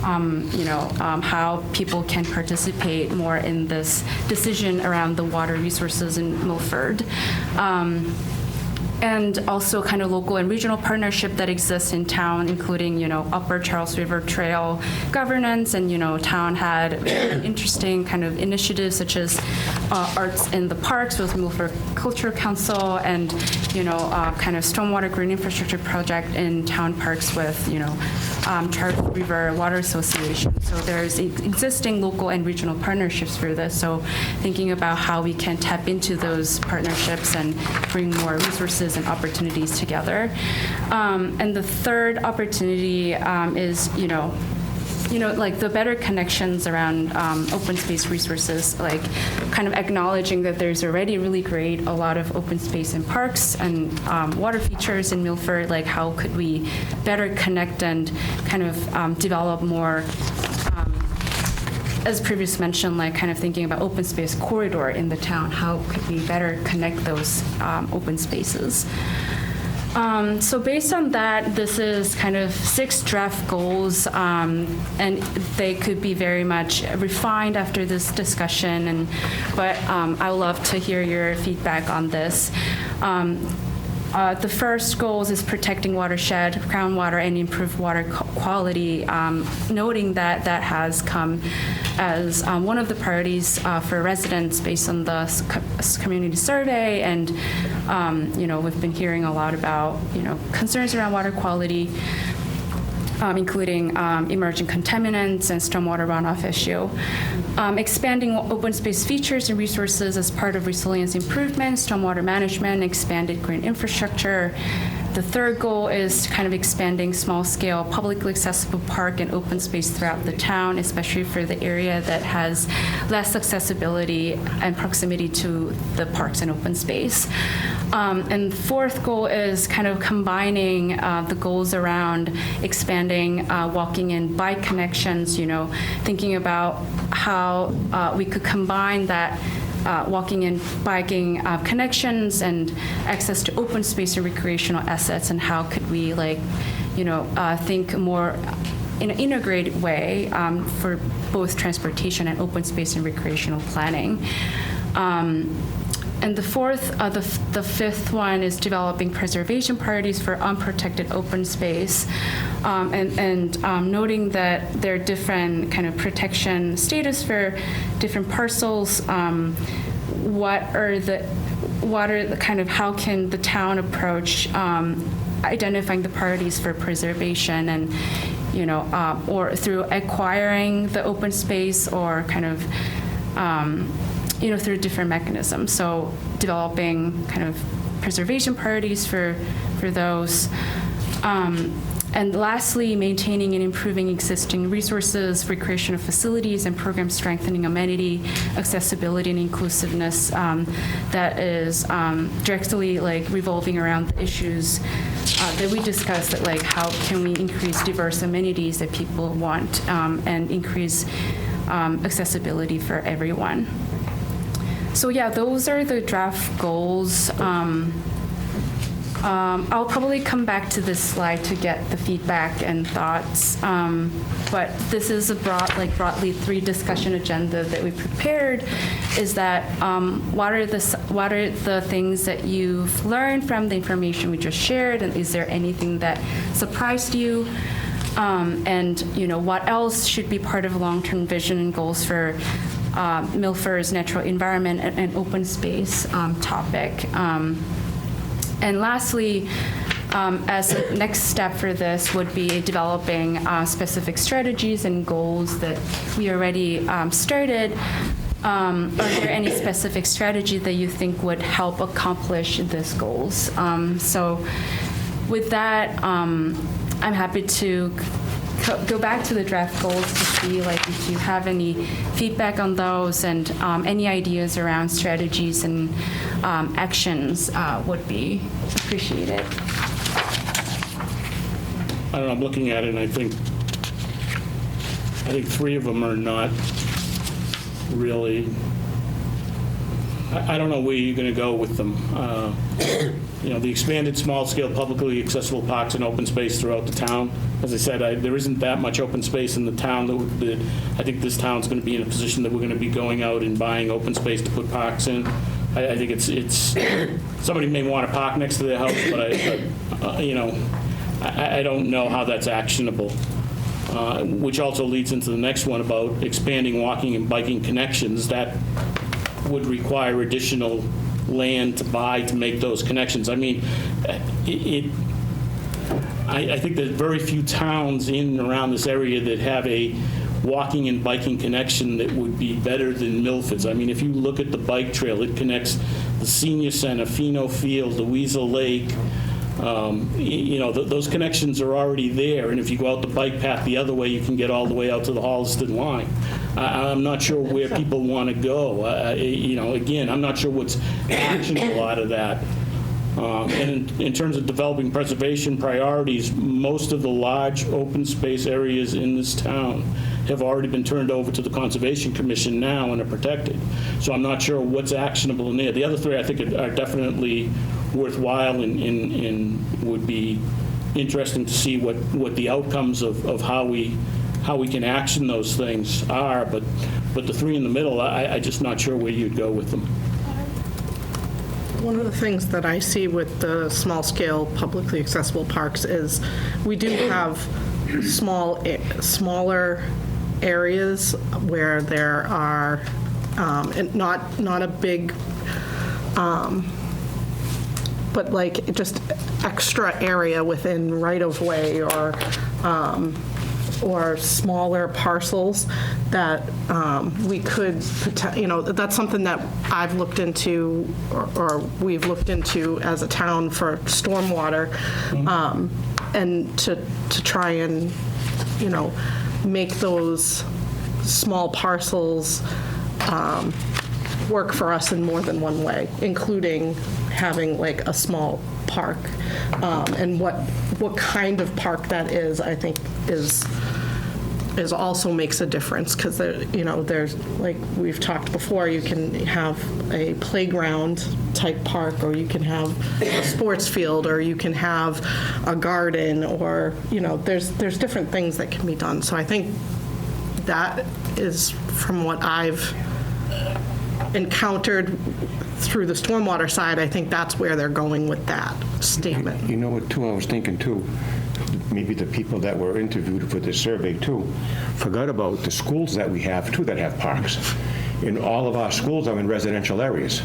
how people can participate more in this decision around the water resources in Milford. And also kind of local and regional partnership that exists in town, including, Upper Charles River Trail governance, and, town had interesting kind of initiatives such as Arts in the Parks with Milford Cultural Council, and, kind of stormwater green infrastructure project in town parks with, Charles River Water Association. So there's existing local and regional partnerships for this. So thinking about how we can tap into those partnerships and bring more resources and opportunities together. And the third opportunity is, the better connections around open space resources, kind of acknowledging that there's already really a lot of open space in parks and water features in Milford. How could we better connect and kind of develop more, as previously mentioned, kind of thinking about open space corridor in the town. How could we better connect those open spaces? So based on that, this is kind of 6 draft goals, and they could be very much refined after this discussion. But I would love to hear your feedback on this. The first goals is protecting watershed, groundwater, and improve water quality, noting that that has come as one of the priorities for residents based on the community survey. And, we've been hearing a lot about, concerns around water quality, including emerging contaminants and stormwater runoff issue. Expanding open space features and resources as part of resilience improvement, stormwater management, expanded green infrastructure. The third goal is kind of expanding small-scale, publicly accessible park and open space throughout the town, especially for the area that has less accessibility and proximity to the parks and open space. And the fourth goal is kind of combining the goals around expanding walking and bike connections, thinking about how we could combine that walking and biking connections and access to open space and recreational assets, and how could we think more in an integrated way for both transportation and open space and recreational planning. And the fifth one is developing preservation priorities for unprotected open space, and noting that there are different kind of protection status for different parcels. How can the town approach identifying the priorities for preservation, and or through acquiring the open space, or kind of through different mechanisms. So developing kind of preservation priorities for those. And lastly, maintaining and improving existing resources, recreational facilities, and programs strengthening amenity, accessibility, and inclusiveness that is directly revolving around the issues that we discussed, that how can we increase diverse amenities that people want, and increase accessibility for everyone. So yeah, those are the draft goals. I'll probably come back to this slide to get the feedback and thoughts. But this is a broadly 3 discussion agenda that we prepared. Is that what are the things that you've learned from the information we just shared, and is there anything that surprised you? And what else should be part of long-term vision and goals for Milford's natural environment and open space topic. And lastly, as a next step for this would be developing specific strategies and goals that we already started. Are there any specific strategy that you think would help accomplish these goals? So with that, I'm happy to go back to the draft goals to see if you have any feedback on those, and any ideas around strategies and actions would be appreciated. I don't know, I'm looking at it, and I think 3 of them are not really, I don't know where you're going to go with them. The expanded small-scale publicly accessible parks and open space throughout the town. As I said, there isn't that much open space in the town that I think this town's going to be in a position that we're going to be going out and buying open space to put parks in. I think it's somebody may want to park next to their house, but I don't know how that's actionable. Which also leads into the next one about expanding walking and biking connections. That would require additional land to buy to make those connections. I mean, I think there's very few towns in and around this area that have a walking and biking connection that would be better than Milford's. I mean, if you look at the bike trail, it connects the Senior Center, Pheno Field, Louisa Lake. Those connections are already there, and if you go out the bike path the other way, you can get all the way out to the Holliston line. I'm not sure where people want to go. Again, I'm not sure what's actionable out of that. And in terms of developing preservation priorities, most of the large open space areas in this town have already been turned over to the Conservation Commission now and are protected. So I'm not sure what's actionable in there. The other 3, I think, are definitely worthwhile and would be interesting to see what the outcomes of how we can action those things are, but the three in the middle, I'm just not sure where you'd go with them. One of the things that I see with the small-scale publicly accessible parks is we do have smaller areas where there are, and not a big, but like just extra area within right-of-way or smaller parcels that we could, that's something that I've looked into or we've looked into as a town for stormwater, and to try and, make those small parcels work for us in more than one way, including having like a small park. And what kind of park that is, I think, is also makes a difference, because there's, like we've talked before, you can have a playground type park, or you can have a sports field, or you can have a garden, or there's different things that can be done. So I think that is, from what I've encountered through the stormwater side, I think that's where they're going with that statement. You know what, too, I was thinking, too, maybe the people that were interviewed for this survey, too, forgot about the schools that we have, too, that have parks. And all of our schools are in residential areas.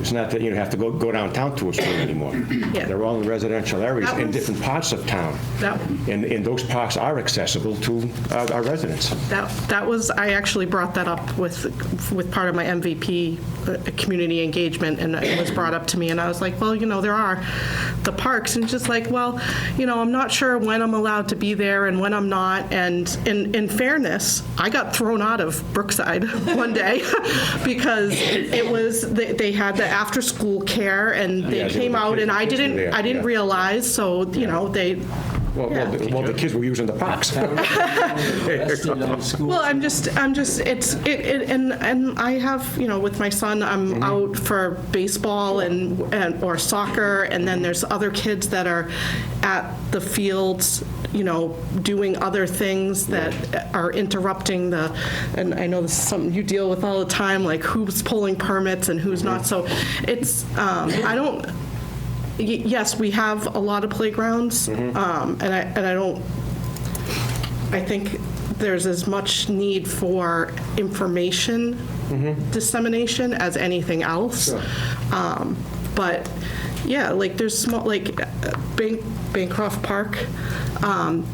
It's not that you have to go downtown to a school anymore. Yeah. They're all in residential areas in different parts of town. And those parks are accessible to our residents. That was, I actually brought that up with part of my MVP community engagement, and it was brought up to me, and I was like, well, there are the parks, and just like, well, I'm not sure when I'm allowed to be there and when I'm not, and in fairness, I got thrown out of Brookside one day because it was, they had the after-school care, and they came out, and I didn't realize, so, they... Well, the kids were using the parks. Well, I'm just, and I have, with my son, I'm out for baseball and or soccer, and then there's other kids that are at the fields, doing other things that are interrupting and I know this is something you deal with all the time, like who's pulling permits and who's not. So it's, yes, we have a lot of playgrounds, and I think there's as much need for information dissemination as anything else. Sure. But yeah, like there's small, like Bancroft Park,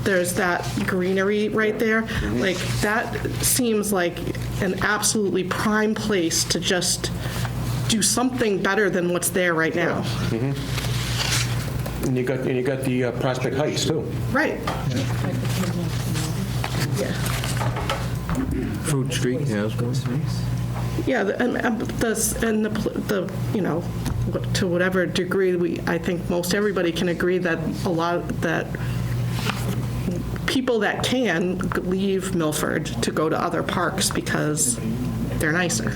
there's that greenery right there. Like that seems like an absolutely prime place to just do something better than what's there right now. And you got the Prospect Heights, too. Right. Yeah. Fruit Street, yeah. Yeah, to whatever degree I think most everybody can agree that that people that can leave Milford to go to other parks because they're nicer.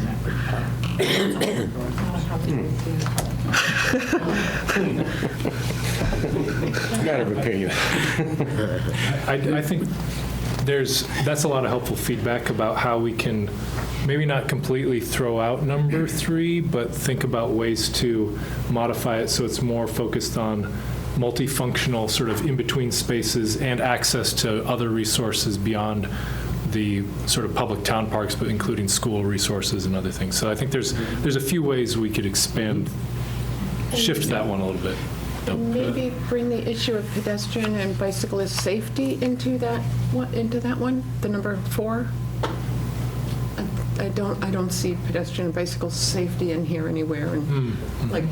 Got an opinion. I think that's a lot of helpful feedback about how we can maybe not completely throw out number 3, but think about ways to modify it so it's more focused on multifunctional sort of in-between spaces and access to other resources beyond the sort of public town parks, but including school resources and other things. So I think there's a few ways we could shift that one a little bit. Maybe bring the issue of pedestrian and bicyclist safety into that one, the number 4. I don't see pedestrian and bicycle safety in here anywhere. And like,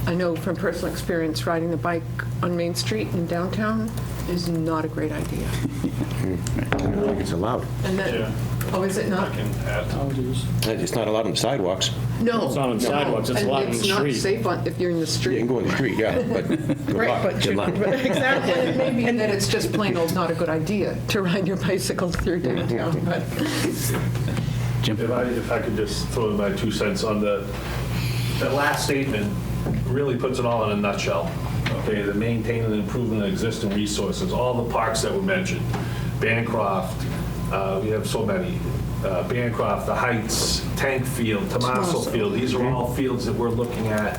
I know from personal experience, riding the bike on Main Street in downtown is not a great idea. I don't think it's allowed. And then, oh, is it not? It's not allowed on the sidewalks. No. It's not on sidewalks, it's allowed on the And street. it's not safe if you're in the You street. can go in the street, yeah, but good luck. But exactly. And it may be that it's just plain old not a good idea to ride your bicycle through downtown, but Jim? If I could just throw in my 2 cents on that last statement, really puts it all in a nutshell. Okay, the maintaining and improving the existing resources, all the parks that were mentioned, Bancroft, we have so many, Bancroft, the Heights, Tank Field, Tomaso Field, these are all fields that we're looking at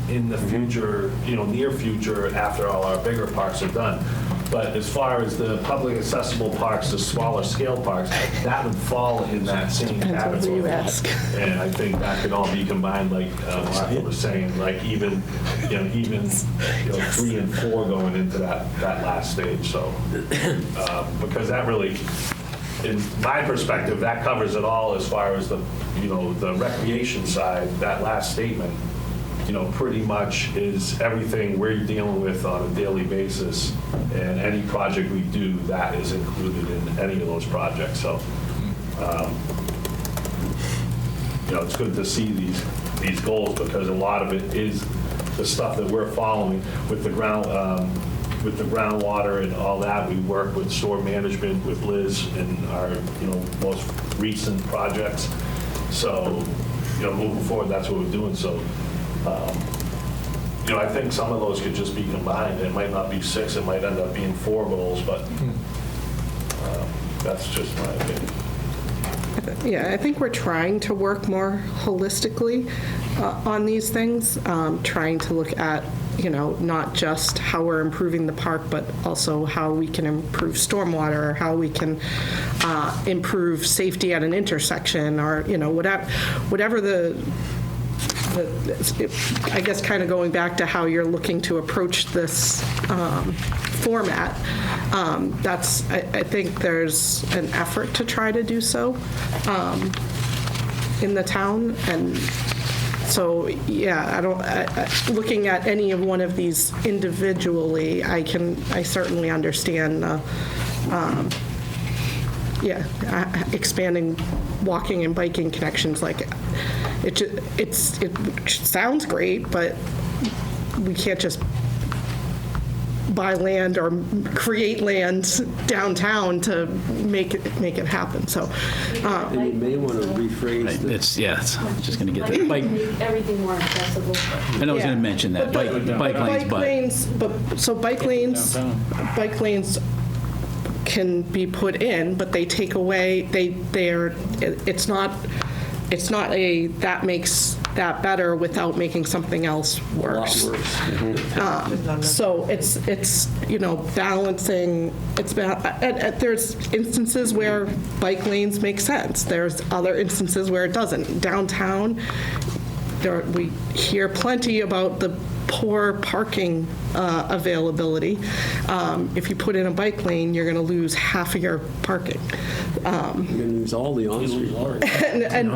in the future, near future, after all our bigger parks are done. But as far as the public accessible parks, the smaller scale parks, that would fall in that same Depends on who you ask. and I think that could all be combined, like Martha was saying, like even 3 and 4 going into that last stage. So because that really, in my perspective, that covers it all as far as the recreation side. That last statement, pretty much is everything we're dealing with on a daily basis, and any project we do, that is included in any of those projects. So, it's good to see these goals, because a lot of it is the stuff that we're following with the groundwater and all that. We work with storm management with Liz in our most recent projects. So, moving forward, that's what we're doing. So. I think some of those could just be combined. It might not be 6, it might end up being 4 goals, but that's just my opinion. Yeah, I think we're trying to work more holistically on these things, trying to look at, not just how we're improving the park, but also how we can improve stormwater, or how we can improve safety at an intersection, or, whatever I guess kind of going back to how you're looking to approach this format, I think there's an effort to try to do so in the town. And so, yeah, looking at any of one of these individually, I certainly understand expanding walking and biking connections. Like, it sounds great, but we can't just buy land or create land downtown to make it happen. So, And you may want to rephrase the... It's just going to get that. Bike, Everything more accessible. and I was going to mention that, bike lanes, but... Bike lanes can be put in, but they take away, it's not that makes that better without making something else worse. A lot worse. So it's balancing, there's instances where bike lanes make sense. There's other instances where it doesn't. Downtown, we hear plenty about the poor parking availability. If you put in a bike lane, you're going to lose half of your parking. You're going to lose all the on-street parking. And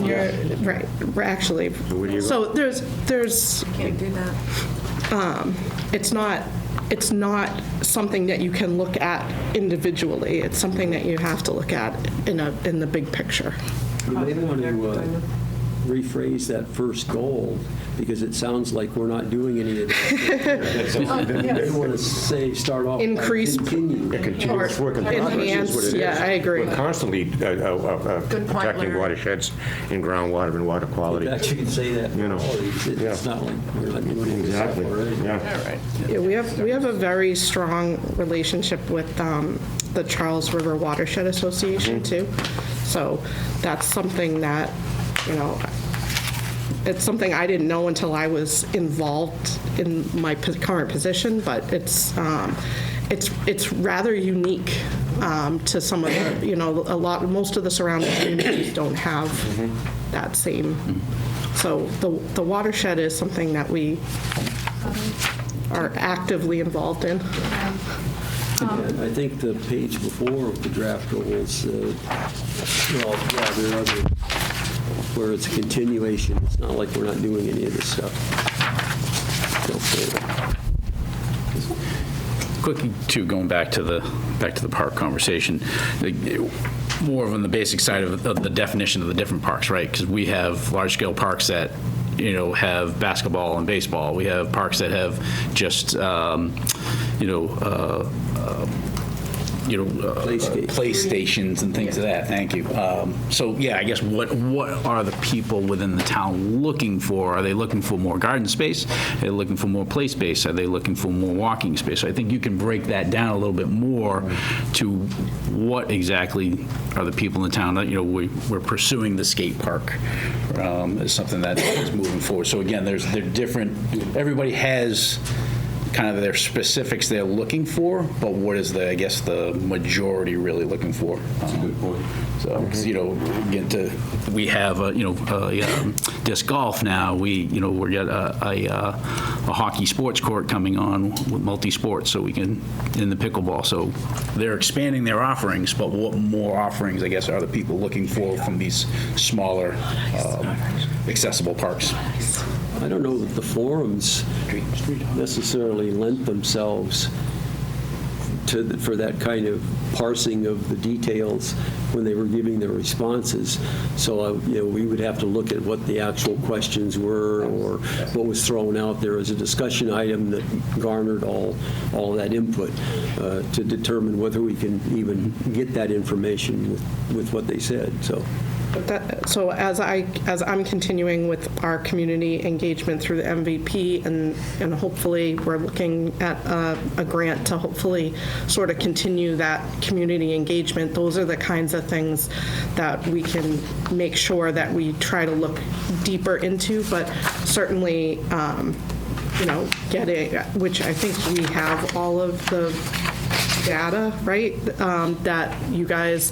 you're right, actually. So there's Can't do that. it's not something that you can look at individually. It's something that you have to look at in the big picture. You may want to rephrase that first goal, because it sounds like we're not doing any of that. You want to start off Increase- by continue. Continuous work in progress is what it is. Yeah, I agree. We're constantly protecting Larry. watersheds and groundwater and water quality. You actually can say that. You know, It's not like we're not doing any of this stuff Exactly, already. yeah. Yeah, we have a very strong relationship with the Charles River Watershed Association too. So that's something that, it's something I didn't know until I was involved in my current position, but it's rather unique to some of the, most of the surrounding communities don't have that same. So the watershed is something that we are actively involved in. And I think the page before of the draft goals, there are other, where it's a continuation. It's not like we're not doing any of this stuff. Quickly, too, going back to the park conversation, more on the basic side of the definition of the different parks, right? Because we have large-scale parks that have basketball and baseball. We have parks that have just PlayStations and things of that. Thank you. So yeah, I guess what are the people within the town looking for? Are they looking for more garden space? Are they looking for more play space? Are they looking for more walking space? So I think you can break that down a little bit more to what exactly are the people in the town. We're pursuing the skate park as something that is moving forward. So again, they're different. Everybody has kind of their specifics they're looking for, but what is the majority really looking for? That's a good point. So, we have disc golf now. We got a hockey sports court coming on with multi-sports, so we can in the pickleball. So they're expanding their offerings, but what more offerings, I guess, are the people looking for from these smaller, accessible parks? I don't know that the forums necessarily lent themselves for that kind of parsing of the details when they were giving their responses. So, we would have to look at what the actual questions were or what was thrown out there as a discussion item that garnered all that input to determine whether we can even get that information with what they said. So as I'm continuing with our community engagement through the MVP, and hopefully we're looking at a grant to hopefully sort of continue that community engagement, those are the kinds of things that we can make sure that we try to look deeper into, but certainly, getting, which I think we have all of the data, right, that you guys,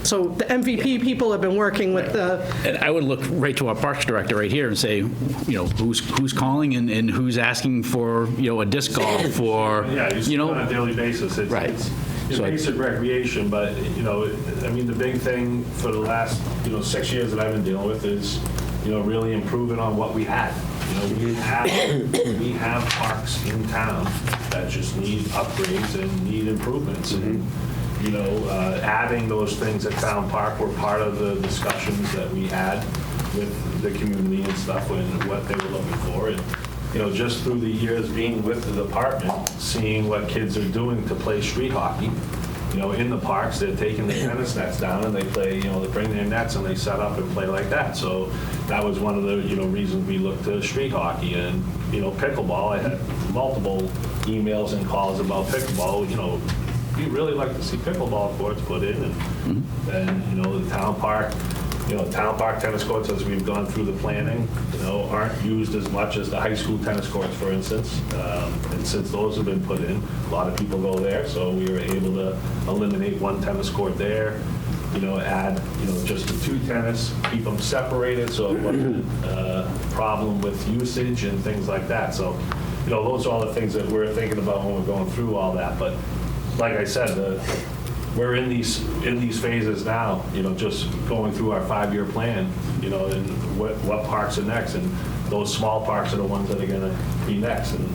so the MVP people have been working with the... And I would look right to our parks director right here and say, who's calling and who's asking for, a disc golf or, Yeah, you see it on a daily basis. Right. It's basic recreation, but, the big thing for the last, 6 years that I've been dealing with is, really improving on what we had. We have parks in town that just need upgrades and need improvements. And, adding those things at Town Park were part of the discussions that we had with the community and stuff and what they were looking for. And, just through the years being with the department, seeing what kids are doing to play street hockey, in the parks, they're taking the tennis nets down and they play, they bring their nets and they set up and play like that. So that was one of the, reasons we looked to street hockey. And, pickleball, I had multiple emails and calls about pickleball, we'd really like to see pickleball courts put in, and the town park tennis courts, as we've gone through the planning, aren't used as much as the high school tennis courts, for instance. And since those have been put in, a lot of people go there, so we were able to eliminate one tennis court there, add, just the two tennis, keep them separated so it wasn't a problem with usage and things like that. So, those are all the things that we're thinking about when we're going through all that. But like I said, we're in these phases now, just going through our 5-year plan, and what parks are next, and those small parks are the ones that are going to be next, and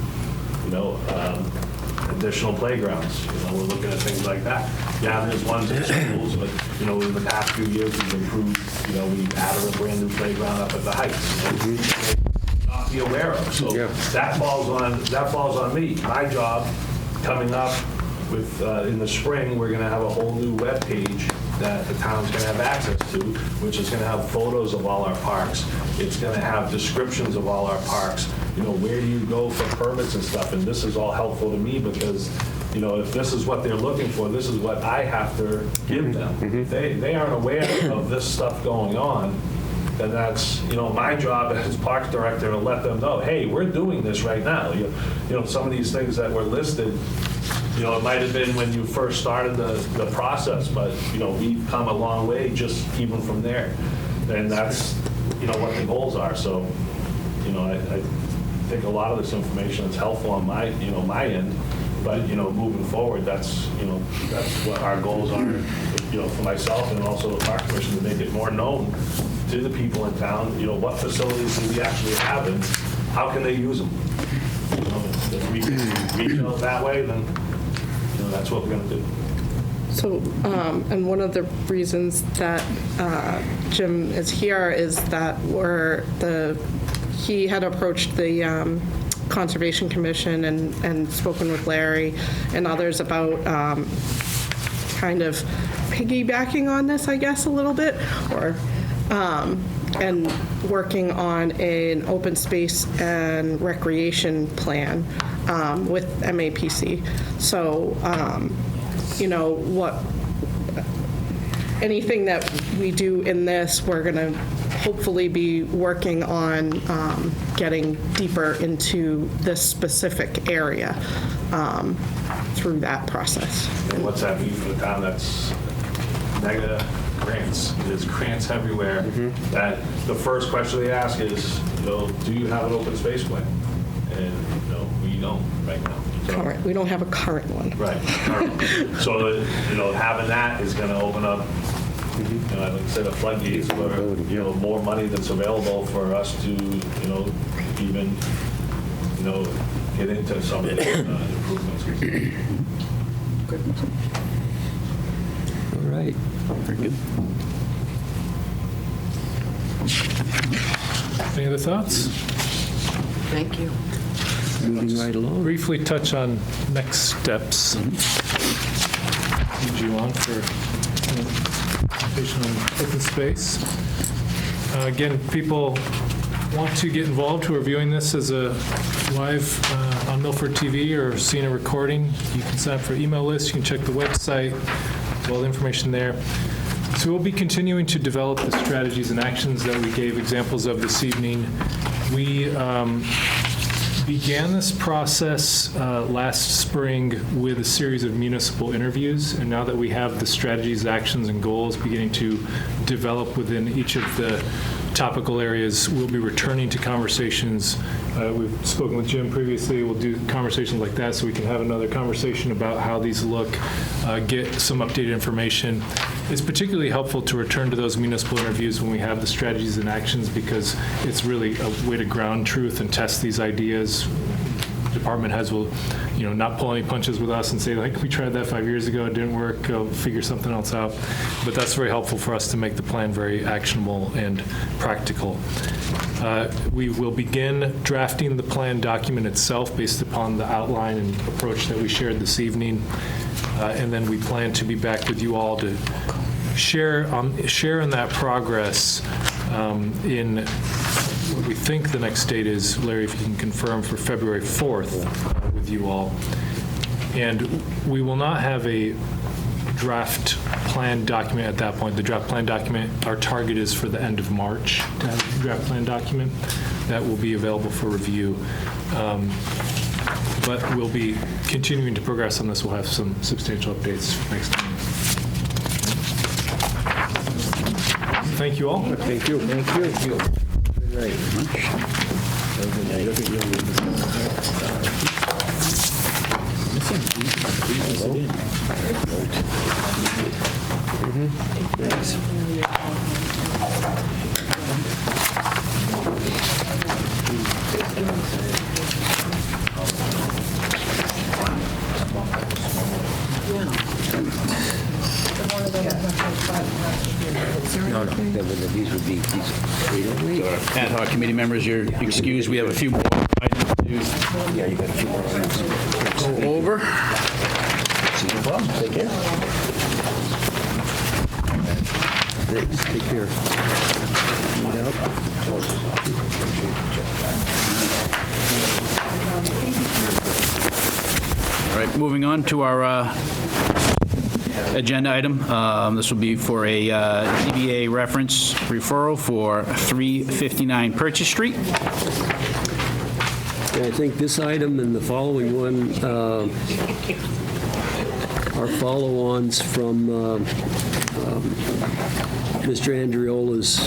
additional playgrounds. We're looking at things like that. Yeah, there's ones in schools, but in the past few years we've improved. We've added a brand new playground up at the Heights. Not be aware of. So that falls on me. My job coming up. In the spring, we're going to have a whole new web page that the town's going to have access to, which is going to have photos of all our parks. It's going to have descriptions of all our parks. Where do you go for permits and stuff? And this is all helpful to me because, if this is what they're looking for, this is what I have to give them. If they aren't aware of this stuff going on, then that's, my job as parks director to let them know, hey, we're doing this right now. Some of these things that were listed, it might have been when you first started the process, but, we've come a long way just even from there. And that's, what the goals are. So, I think a lot of this information is helpful on my end, but, moving forward, that's what our goals are, for myself and also the Park Commission to make it more known to the people in town, what facilities do we actually have and how can they use them? If we can reach out that way, then that's what we're going to do. So, and one of the reasons that Jim is here is that he had approached the Conservation Commission and spoken with Larry and others about kind of piggybacking on this, I guess, a little bit, or and working on an open space and recreation plan with MAPC. So, anything that we do in this, we're going to hopefully be working on getting deeper into this specific area through that process. And what's that mean for the town? That's mega grants. There's grants everywhere. That the first question they ask is, do you have an open space plan? And we don't right now. So, Current. We don't have a current one. right. So having that is going to open up, like I said, a floodgates for more money that's available for us to even get into some of the improvements. All right. Very good. Any other thoughts? Thank you. Moving right along. Briefly touch on next steps. Lead you on for presentation on open space. Again, people want to get involved who are viewing this as a live on Milford TV or seeing a recording. You can sign up for email lists. You can check the website. There's all the information there. So we'll be continuing to develop the strategies and actions that we gave examples of this evening. We began this process last spring with a series of municipal interviews, and now that we have the strategies, actions, and goals beginning to develop within each of the topical areas, we'll be returning to conversations. We've spoken with Jim previously. We'll do conversations like that so we can have another conversation about how these look, get some updated information. It's particularly helpful to return to those municipal interviews when we have the strategies and actions, because it's really a way to ground truth and test these ideas. Department heads will, not pull any punches with us and say, like, we tried that 5 years ago, it didn't work, go figure something else out. But that's very helpful for us to make the plan very actionable and practical. We will begin drafting the plan document itself based upon the outline and approach that we shared this evening. And then we plan to be back with you all to share in that progress in what we think the next date is. Larry, if you can confirm, for February 4th with you all. And we will not have a draft plan document at that point. The draft plan document, our target is for the end of March to have a draft plan document that will be available for review. But we'll be continuing to progress on this. We'll have some substantial updates next time. Thank you all. Thank you. Thank you. Right. No, these would be, Ad hoc committee members, you're excused. We have a few more items to yeah, you got a few more items. go over. No problem, take care. Thanks. Take care. All right, moving on to our agenda item. This will be for a ZBA reference referral for 359 Purchase Street. I think this item and the following one are follow-ons from Mr. Andriola's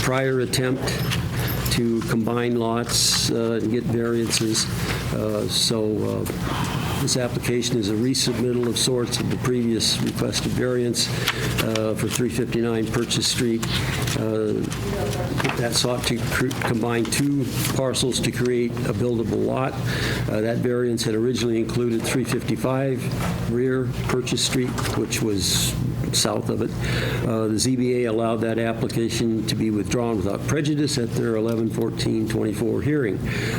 prior attempt to combine lots and get variances. So this application is a resubmittal of sorts of the previous requested variance for 359 Purchase Street. That sought to combine two parcels to create a buildable lot. That variance had originally included 355 rear Purchase Street, which was south of it. The ZBA allowed that application to be withdrawn without prejudice at their 11/14/24 hearing.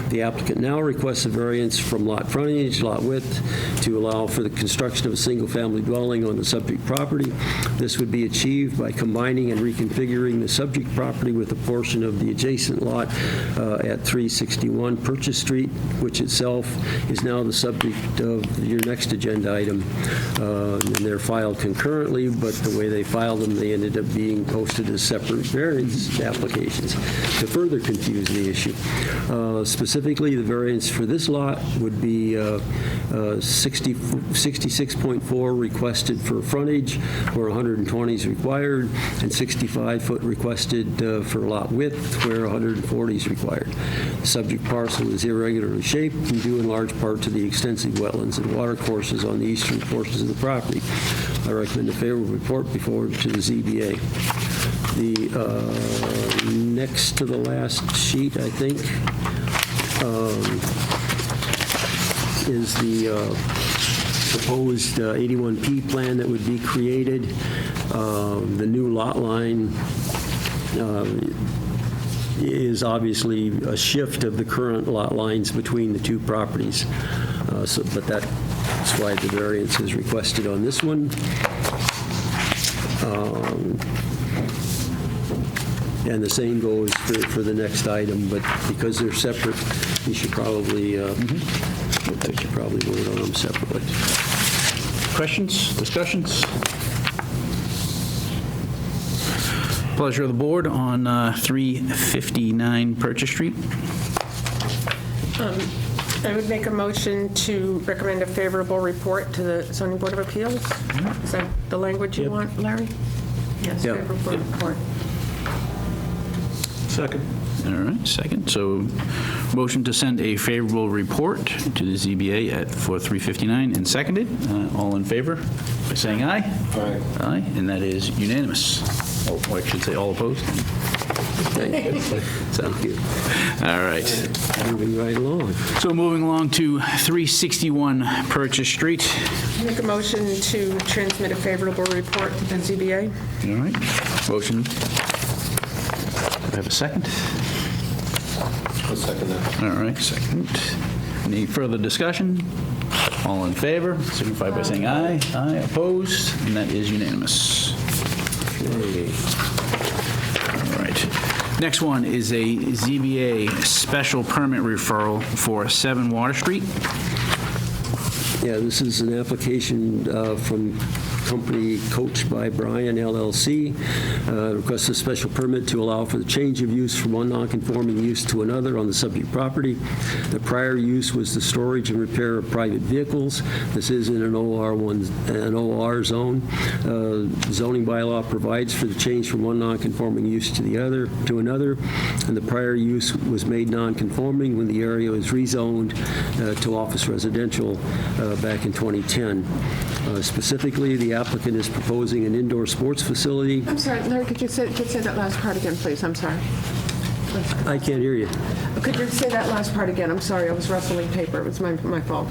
The applicant now requests a variance from lot frontage, lot width, to allow for the construction of a single-family dwelling on the subject property. This would be achieved by combining and reconfiguring the subject property with a portion of the adjacent lot at 361 Purchase Street, which itself is now the subject of your next agenda item. And they're filed concurrently, but the way they filed them, they ended up being posted as separate variance applications to further confuse the issue. Specifically, the variance for this lot would be 66.4 requested for frontage, where 120 is required, and 65-foot requested for lot width, where 140 is required. The subject parcel is irregularly shaped and due in large part to the extensive wetlands and water courses on the eastern portions of the property. I recommend a favorable report before to the ZBA. The next to the last sheet, I think, is the proposed 81P plan that would be created. The new lot line is obviously a shift of the current lot lines between the two properties. But that's why the variance is requested on this one. And the same goes for the next item, but because they're separate, you should probably vote on them separately. Questions, discussions? Pleasure of the board on 359 Purchase Street. I would make a motion to recommend a favorable report to the zoning board of appeals. Is that the language you want, Larry? Yes, Yep. favorable report. Second. All right, second. So motion to send a favorable report to the ZBA for 359 and seconded. All in favor by saying aye? Aye. Aye, and that is unanimous. Oh, I should say all opposed. Thank you. All right. Moving right along. So moving along to 361 Purchase Street. Make a motion to transmit a favorable report to the ZBA. All right, motion. Do I have a second? I'll second that. All right, second. Any further discussion? All in favor, signify by saying aye. Aye, opposed, and that is unanimous. Okay. All right. Next one is a ZBA special permit referral for 7 Water Street. Yeah, this is an application from company Coached by Brian LLC. Requests a special permit to allow for the change of use from one nonconforming use to another on the subject property. The prior use was the storage and repair of private vehicles. This is in an OR zone. Zoning bylaw provides for the change from one nonconforming use to another, and the prior use was made nonconforming when the area was rezoned to office residential back in 2010. Specifically, the applicant is proposing an indoor sports facility. I'm sorry, Larry, could you say that last part again, please? I'm sorry. I can't hear you. Could you say that last part again? I'm sorry, I was rustling paper. It was my fault.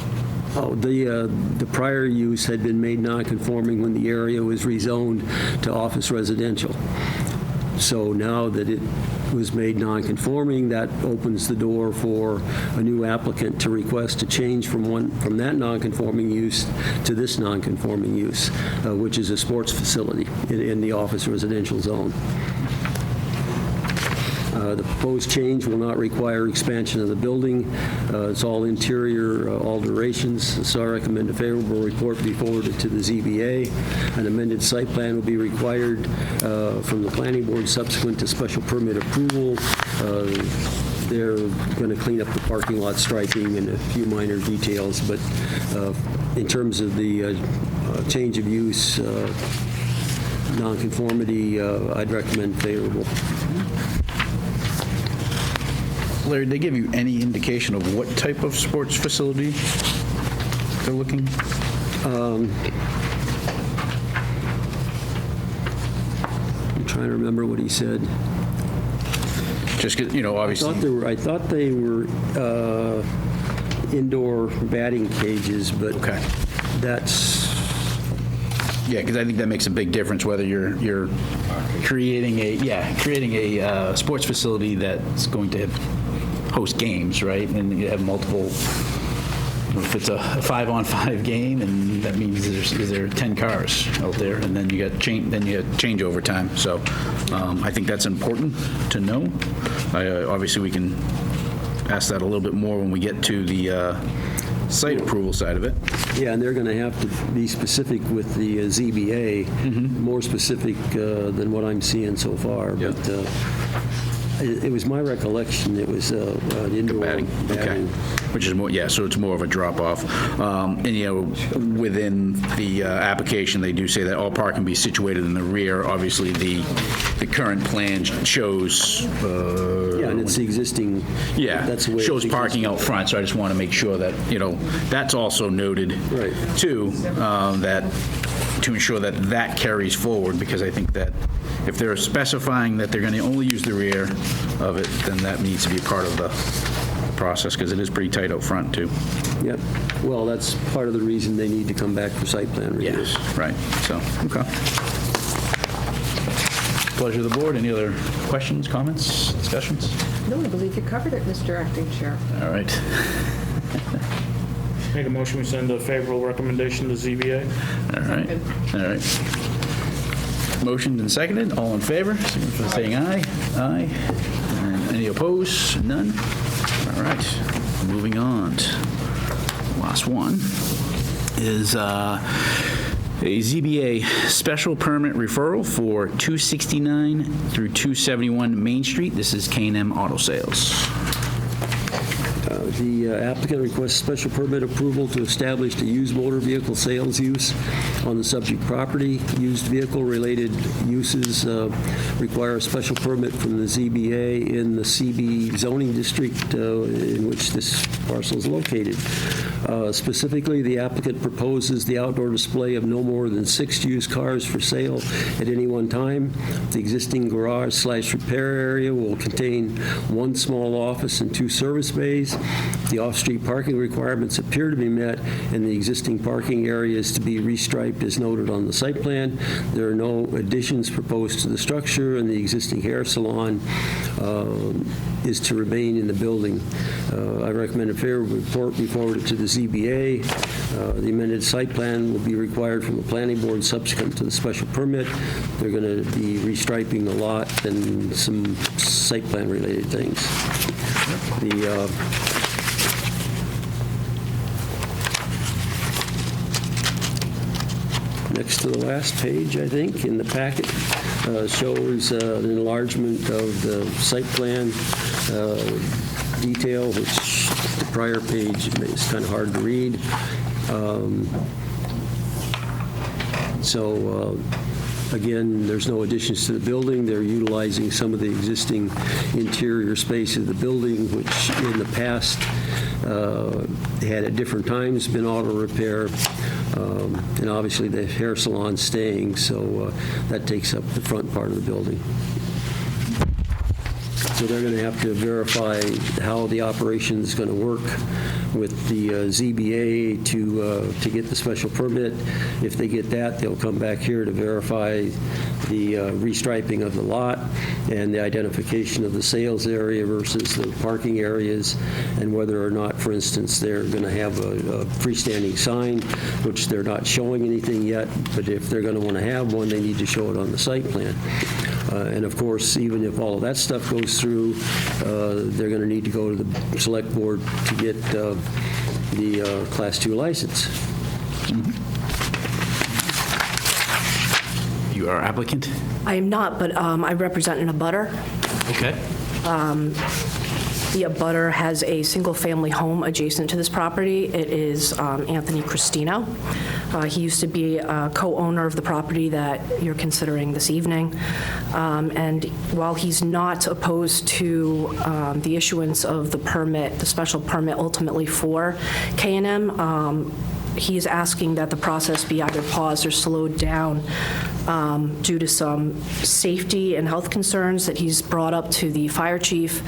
Oh, the prior use had been made non-conforming when the area was rezoned to office residential. So now that it was made non-conforming, that opens the door for a new applicant to request a change from that non-conforming use to this non-conforming use, which is a sports facility in the office residential zone. The proposed change will not require expansion of the building. It's all interior alterations, so I recommend a favorable report be forwarded to the ZBA. An amended site plan will be required from the planning board subsequent to special permit approval. They're going to clean up the parking lot striping and a few minor details, but in terms of the change of use, nonconformity, I'd recommend favorable. Larry, did they give you any indication of what type of sports facility they're looking? I'm trying to remember what he said. Just, obviously. I thought they were indoor batting cages, but Okay. that's Yeah, because I think that makes a big difference whether you're creating a sports facility that's going to host games, right? And you have multiple. If it's a 5-on-5 game, and that means is there 10 cars out there, and then you got changeover time. So I think that's important to know. Obviously, we can ask that a little bit more when we get to the site approval side of it. Yeah, and they're going to have to be specific with the ZBA, more specific than what I'm seeing so far. Yeah. But it was my recollection it was an indoor Batting. Okay. Which is more, yeah, so it's more of a drop-off. And, within the application, they do say that all parking be situated in the rear. Obviously, the current plan shows... yeah, and it's the existing... Yeah, that's the way shows it's parking out front, so I just want to make sure that, that's also noted, Right. too, to ensure that that carries forward, because I think that if they're specifying that they're going to only use the rear of it, then that needs to be part of the process, because it is pretty tight out front, too. Yep. Well, that's part of the reason they need to come back for site plan review. Yes, right, so, okay. Pleasure of the board. Any other questions, comments, discussions? No, I believe you covered it, Mr. Acting Chair. All right. Make a motion, we send a favorable recommendation to ZBA. All right, all right. Motioned and seconded, all in favor, signify by saying aye. Aye. And any opposed? None? All right, moving on. Last one is a ZBA special permit referral for 269 through 271 Main Street. This is K&M Auto Sales. The applicant requests special permit approval to establish the used motor vehicle sales use on the subject property. Used vehicle-related uses require a special permit from the ZBA in the CB zoning district in which this parcel is located. Specifically, the applicant proposes the outdoor display of no more than 6 used cars for sale at any one time. The existing garage/repair area will contain 1 small office and 2 service bays. The off-street parking requirements appear to be met, and the existing parking area is to be restriped as noted on the site plan. There are no additions proposed to the structure, and the existing hair salon is to remain in the building. I recommend a favorable report be forwarded to the ZBA. The amended site plan will be required from the planning board subsequent to the special permit. They're going to be restriping the lot and some site plan related things. Next to the last page, I think, in the packet, shows an enlargement of the site plan detail, which the prior page is kind of hard to read. Again, there's no additions to the building. They're utilizing some of the existing interior space of the building, which in the past had at different times been auto repair. And obviously the hair salon's staying, so that takes up the front part of the building. So they're going to have to verify how the operation is going to work with the ZBA to get the special permit. If they get that, they'll come back here to verify the restriping of the lot and the identification of the sales area versus the parking areas, and whether or not, for instance, they're going to have a freestanding sign, which they're not showing anything yet, but if they're going to want to have one, they need to show it on the site plan. And of course, even if all of that stuff goes through, they're going to need to go to the select board to get the Class 2 license. You are applicant? I am not, but I represent an abutter. Okay. The abutter has a single-family home adjacent to this property. It is Anthony Cristino. He used to be a co-owner of the property that you're considering this evening. And while he's not opposed to the issuance of the permit, the special permit ultimately for K&M, he is asking that the process be either paused or slowed down due to some safety and health concerns that he's brought up to the fire chief.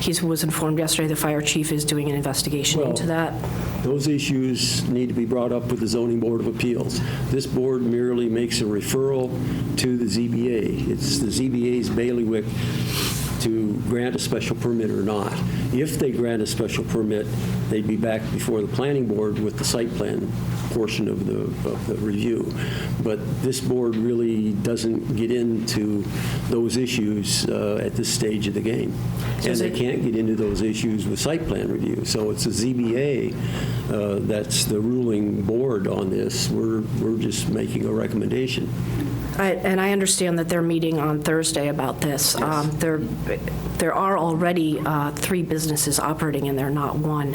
He was informed yesterday the fire chief is doing an investigation into that. Those issues need to be brought up with the Zoning Board of Appeals. This board merely makes a referral to the ZBA. It's the ZBA's bailiwick to grant a special permit or not. If they grant a special permit, they'd be back before the planning board with the site plan portion of the review. But this board really doesn't get into those issues at this stage of the game. And they can't get into those issues with site plan review. So it's the ZBA that's the ruling board on this. We're just making a recommendation. And I understand that they're meeting on Thursday about this. There are already 3 businesses operating in there, not one,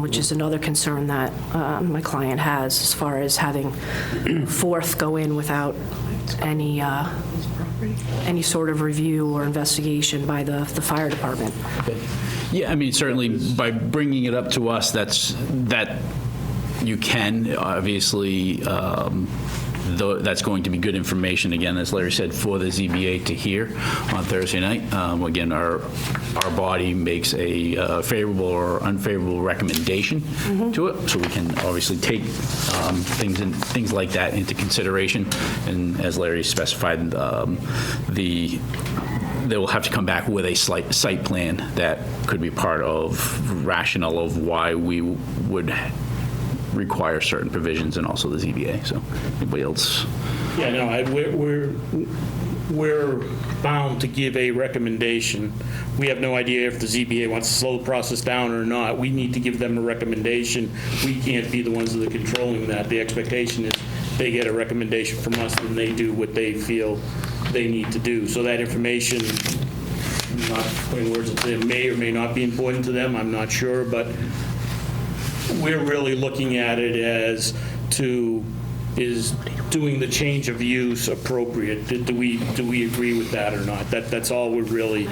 which is another concern that my client has as far as having 4th go in without any sort of review or investigation by the fire department. Yeah, I mean, certainly by bringing it up to us, that you can, obviously, that's going to be good information, again, as Larry said, for the ZBA to hear on Thursday night. Again, our body makes a favorable or unfavorable recommendation to it, so we can obviously take things like that into consideration. And as Larry specified, they will have to come back with a site plan that could be part of rationale of why we would require certain provisions, and also the ZBA. So anybody else? Yeah, no, we're bound to give a recommendation. We have no idea if the ZBA wants to slow the process down or not. We need to give them a recommendation. We can't be the ones that are controlling that. The expectation is they get a recommendation from us and they do what they feel they need to do. So that information, I'm not putting words into it, may or may not be important to them, I'm not sure, but we're really looking at it as is doing the change of use appropriate? Do we agree with that or not? That's all we're really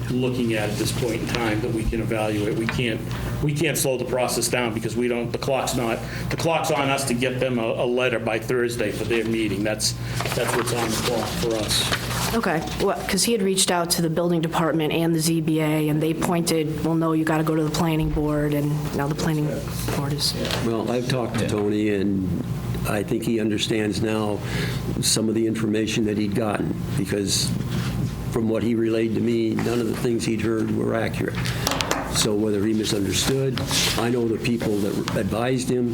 looking at this point in time that we can evaluate. We can't slow the process down because we don't. The clock's on us to get them a letter by Thursday for their meeting. That's what's on the clock for us. Okay, well, because he had reached out to the building department and the ZBA, and they pointed, well, no, you got to go to the planning board, and now the planning board is... Well, I've talked to Tony, and I think he understands now some of the information that he'd gotten, because from what he relayed to me, none of the things he'd heard were accurate. So whether he misunderstood, I know the people that advised him,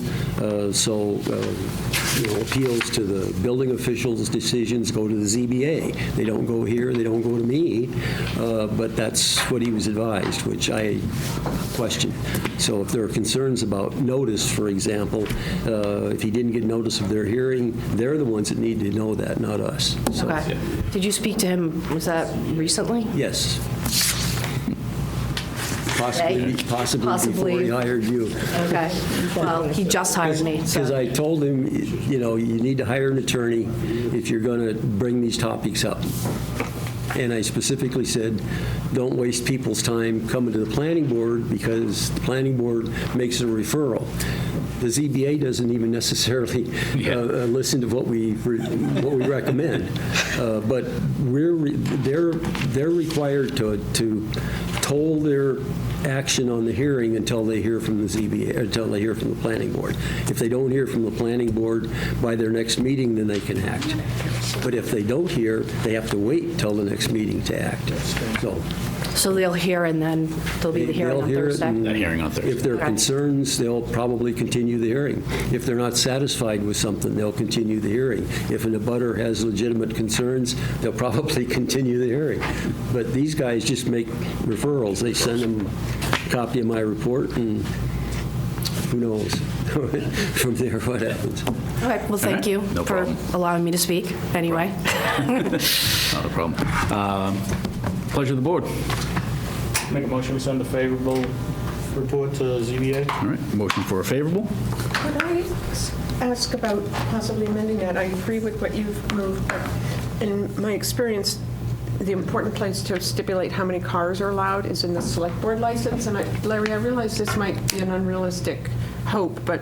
appeals to the building officials' decisions go to the ZBA. They don't go here, they don't go to me, but that's what he was advised, which I question. So if there are concerns about notice, for example, if he didn't get notice of their hearing, they're the ones that need to know that, not us. So, Okay. Did you speak to him, was that recently? yes. Possibly before he hired you. Okay. Well, he just hired me, Because so... I told him, you need to hire an attorney if you're going to bring these topics up. And I specifically said, don't waste people's time coming to the planning board, because the planning board makes a referral. The ZBA doesn't even necessarily listen to what we recommend. But they're required to toll their action on the hearing until they hear from the ZBA, until they hear from the planning board. If they don't hear from the planning board by their next meeting, then they can act. But if they don't hear, they have to wait till the next meeting to act. So they'll hear, and then there'll be the hearing on Thursday? That hearing on Thursday. If there are concerns, they'll probably continue the hearing. If they're not satisfied with something, they'll continue the hearing. If an abutter has legitimate concerns, they'll probably continue the hearing. But these guys just make referrals. They send them a copy of my report, and who knows from there what happens. All right, well, thank you No for problem. allowing me to speak, anyway. Not a problem. Pleasure of the board. Make a motion, we send a favorable report to ZBA. All right, motion for a favorable. Could I ask about possibly amending that? I agree with what you've moved, but in my experience, the important place to stipulate how many cars are allowed is in the select board license. And Larry, I realize this might be an unrealistic hope, but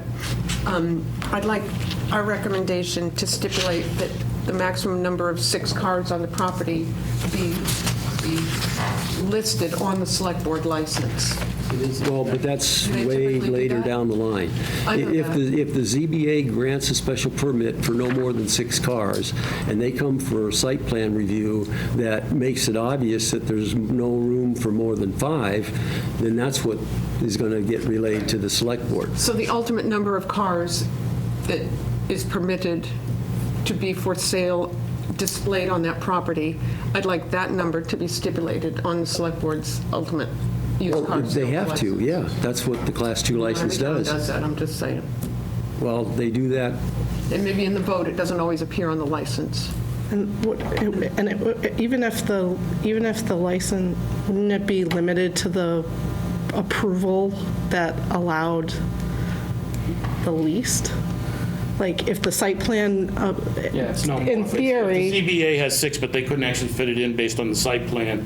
I'd like our recommendation to stipulate that the maximum number of 6 cars on the property be listed on the select board license. Well, but that's Do they way typically do later that? down the line. I know If that. if the ZBA grants a special permit for no more than 6 cars, and they come for a site plan review that makes it obvious that there's no room for more than 5, then that's what is going to get relayed to the select board. So the ultimate number of cars that is permitted to be for sale displayed on that property, I'd like that number to be stipulated on the select board's ultimate used car Well, sales they have to, license. yeah. That's what the Class 2 license Every town does. does that, I'm just saying. Well, they do that. And maybe in the vote, it doesn't always appear on the license. Even if the license, wouldn't it be limited to the approval that allowed the least? Like, if the site plan, Yeah, it's no more. in theory, If the ZBA has 6, but they couldn't actually fit it in based on the site plan,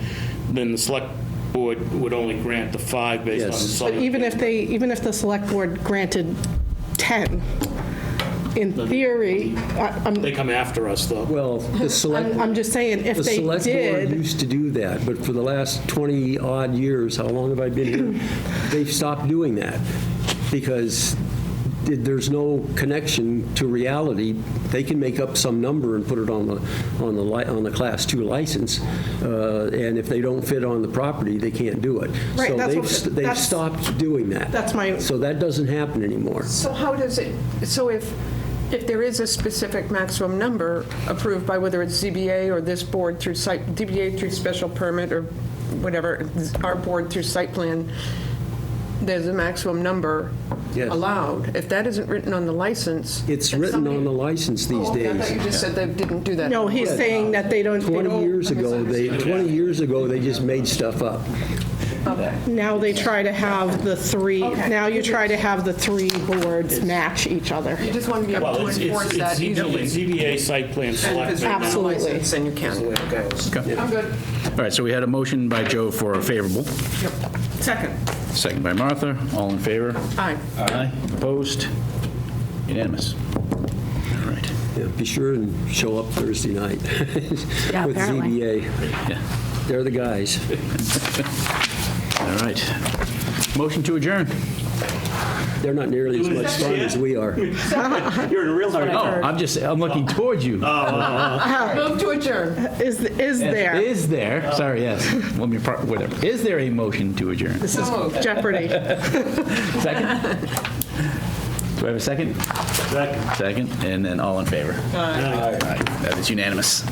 then the select board would only grant the 5 based on the Yes. site. but even if the select board granted 10, in theory, They come after us, though. Well, the select... I'm just saying, if The they select board did, used to do that, but for the last 20-odd years, how long have I been here? They've stopped doing that because there's no connection to reality. They can make up some number and put it on the Class 2 license, and if they don't fit on the property, they can't do it. Right, So that's they've that's- stopped doing that. That's my- So that doesn't happen anymore. So how does it, so if there is a specific maximum number approved by whether it's ZBA or this board through site, DBA through special permit or whatever, our board through site plan, there's a maximum number Yes. allowed. If that isn't written on the license. It's and written somebody- on the license these Oh, okay, I days. thought you just said they didn't do that. no, he's saying that they don't, 20 years ago, they just made stuff up. now they try to have the three, now you try to have the 3 boards match each other. You just want to be able Well, to it's enforce that easily. ZBA site plan And if select. it's written on the Absolutely. license, then you can. I'm good. All right, so we had a motion by Joe for favorable, Second. second by Martha. All in favor? Aye. Aye. Opposed? Unanimous. All right. Yeah, be sure and show up Thursday night Yeah, with apparently. ZBA. Yeah. They're the guys. All right. Motion to adjourn. They're not nearly as much fun as we are. You're in a real hurry. Oh, I'm looking towards you. Move to adjourn. Is there? Is there, sorry, yes, let me, whatever. Is there a motion to adjourn? This is So moved. Jeopardy. Second? Do I have a second? Second, and then all in favor? Aye. That is unanimous.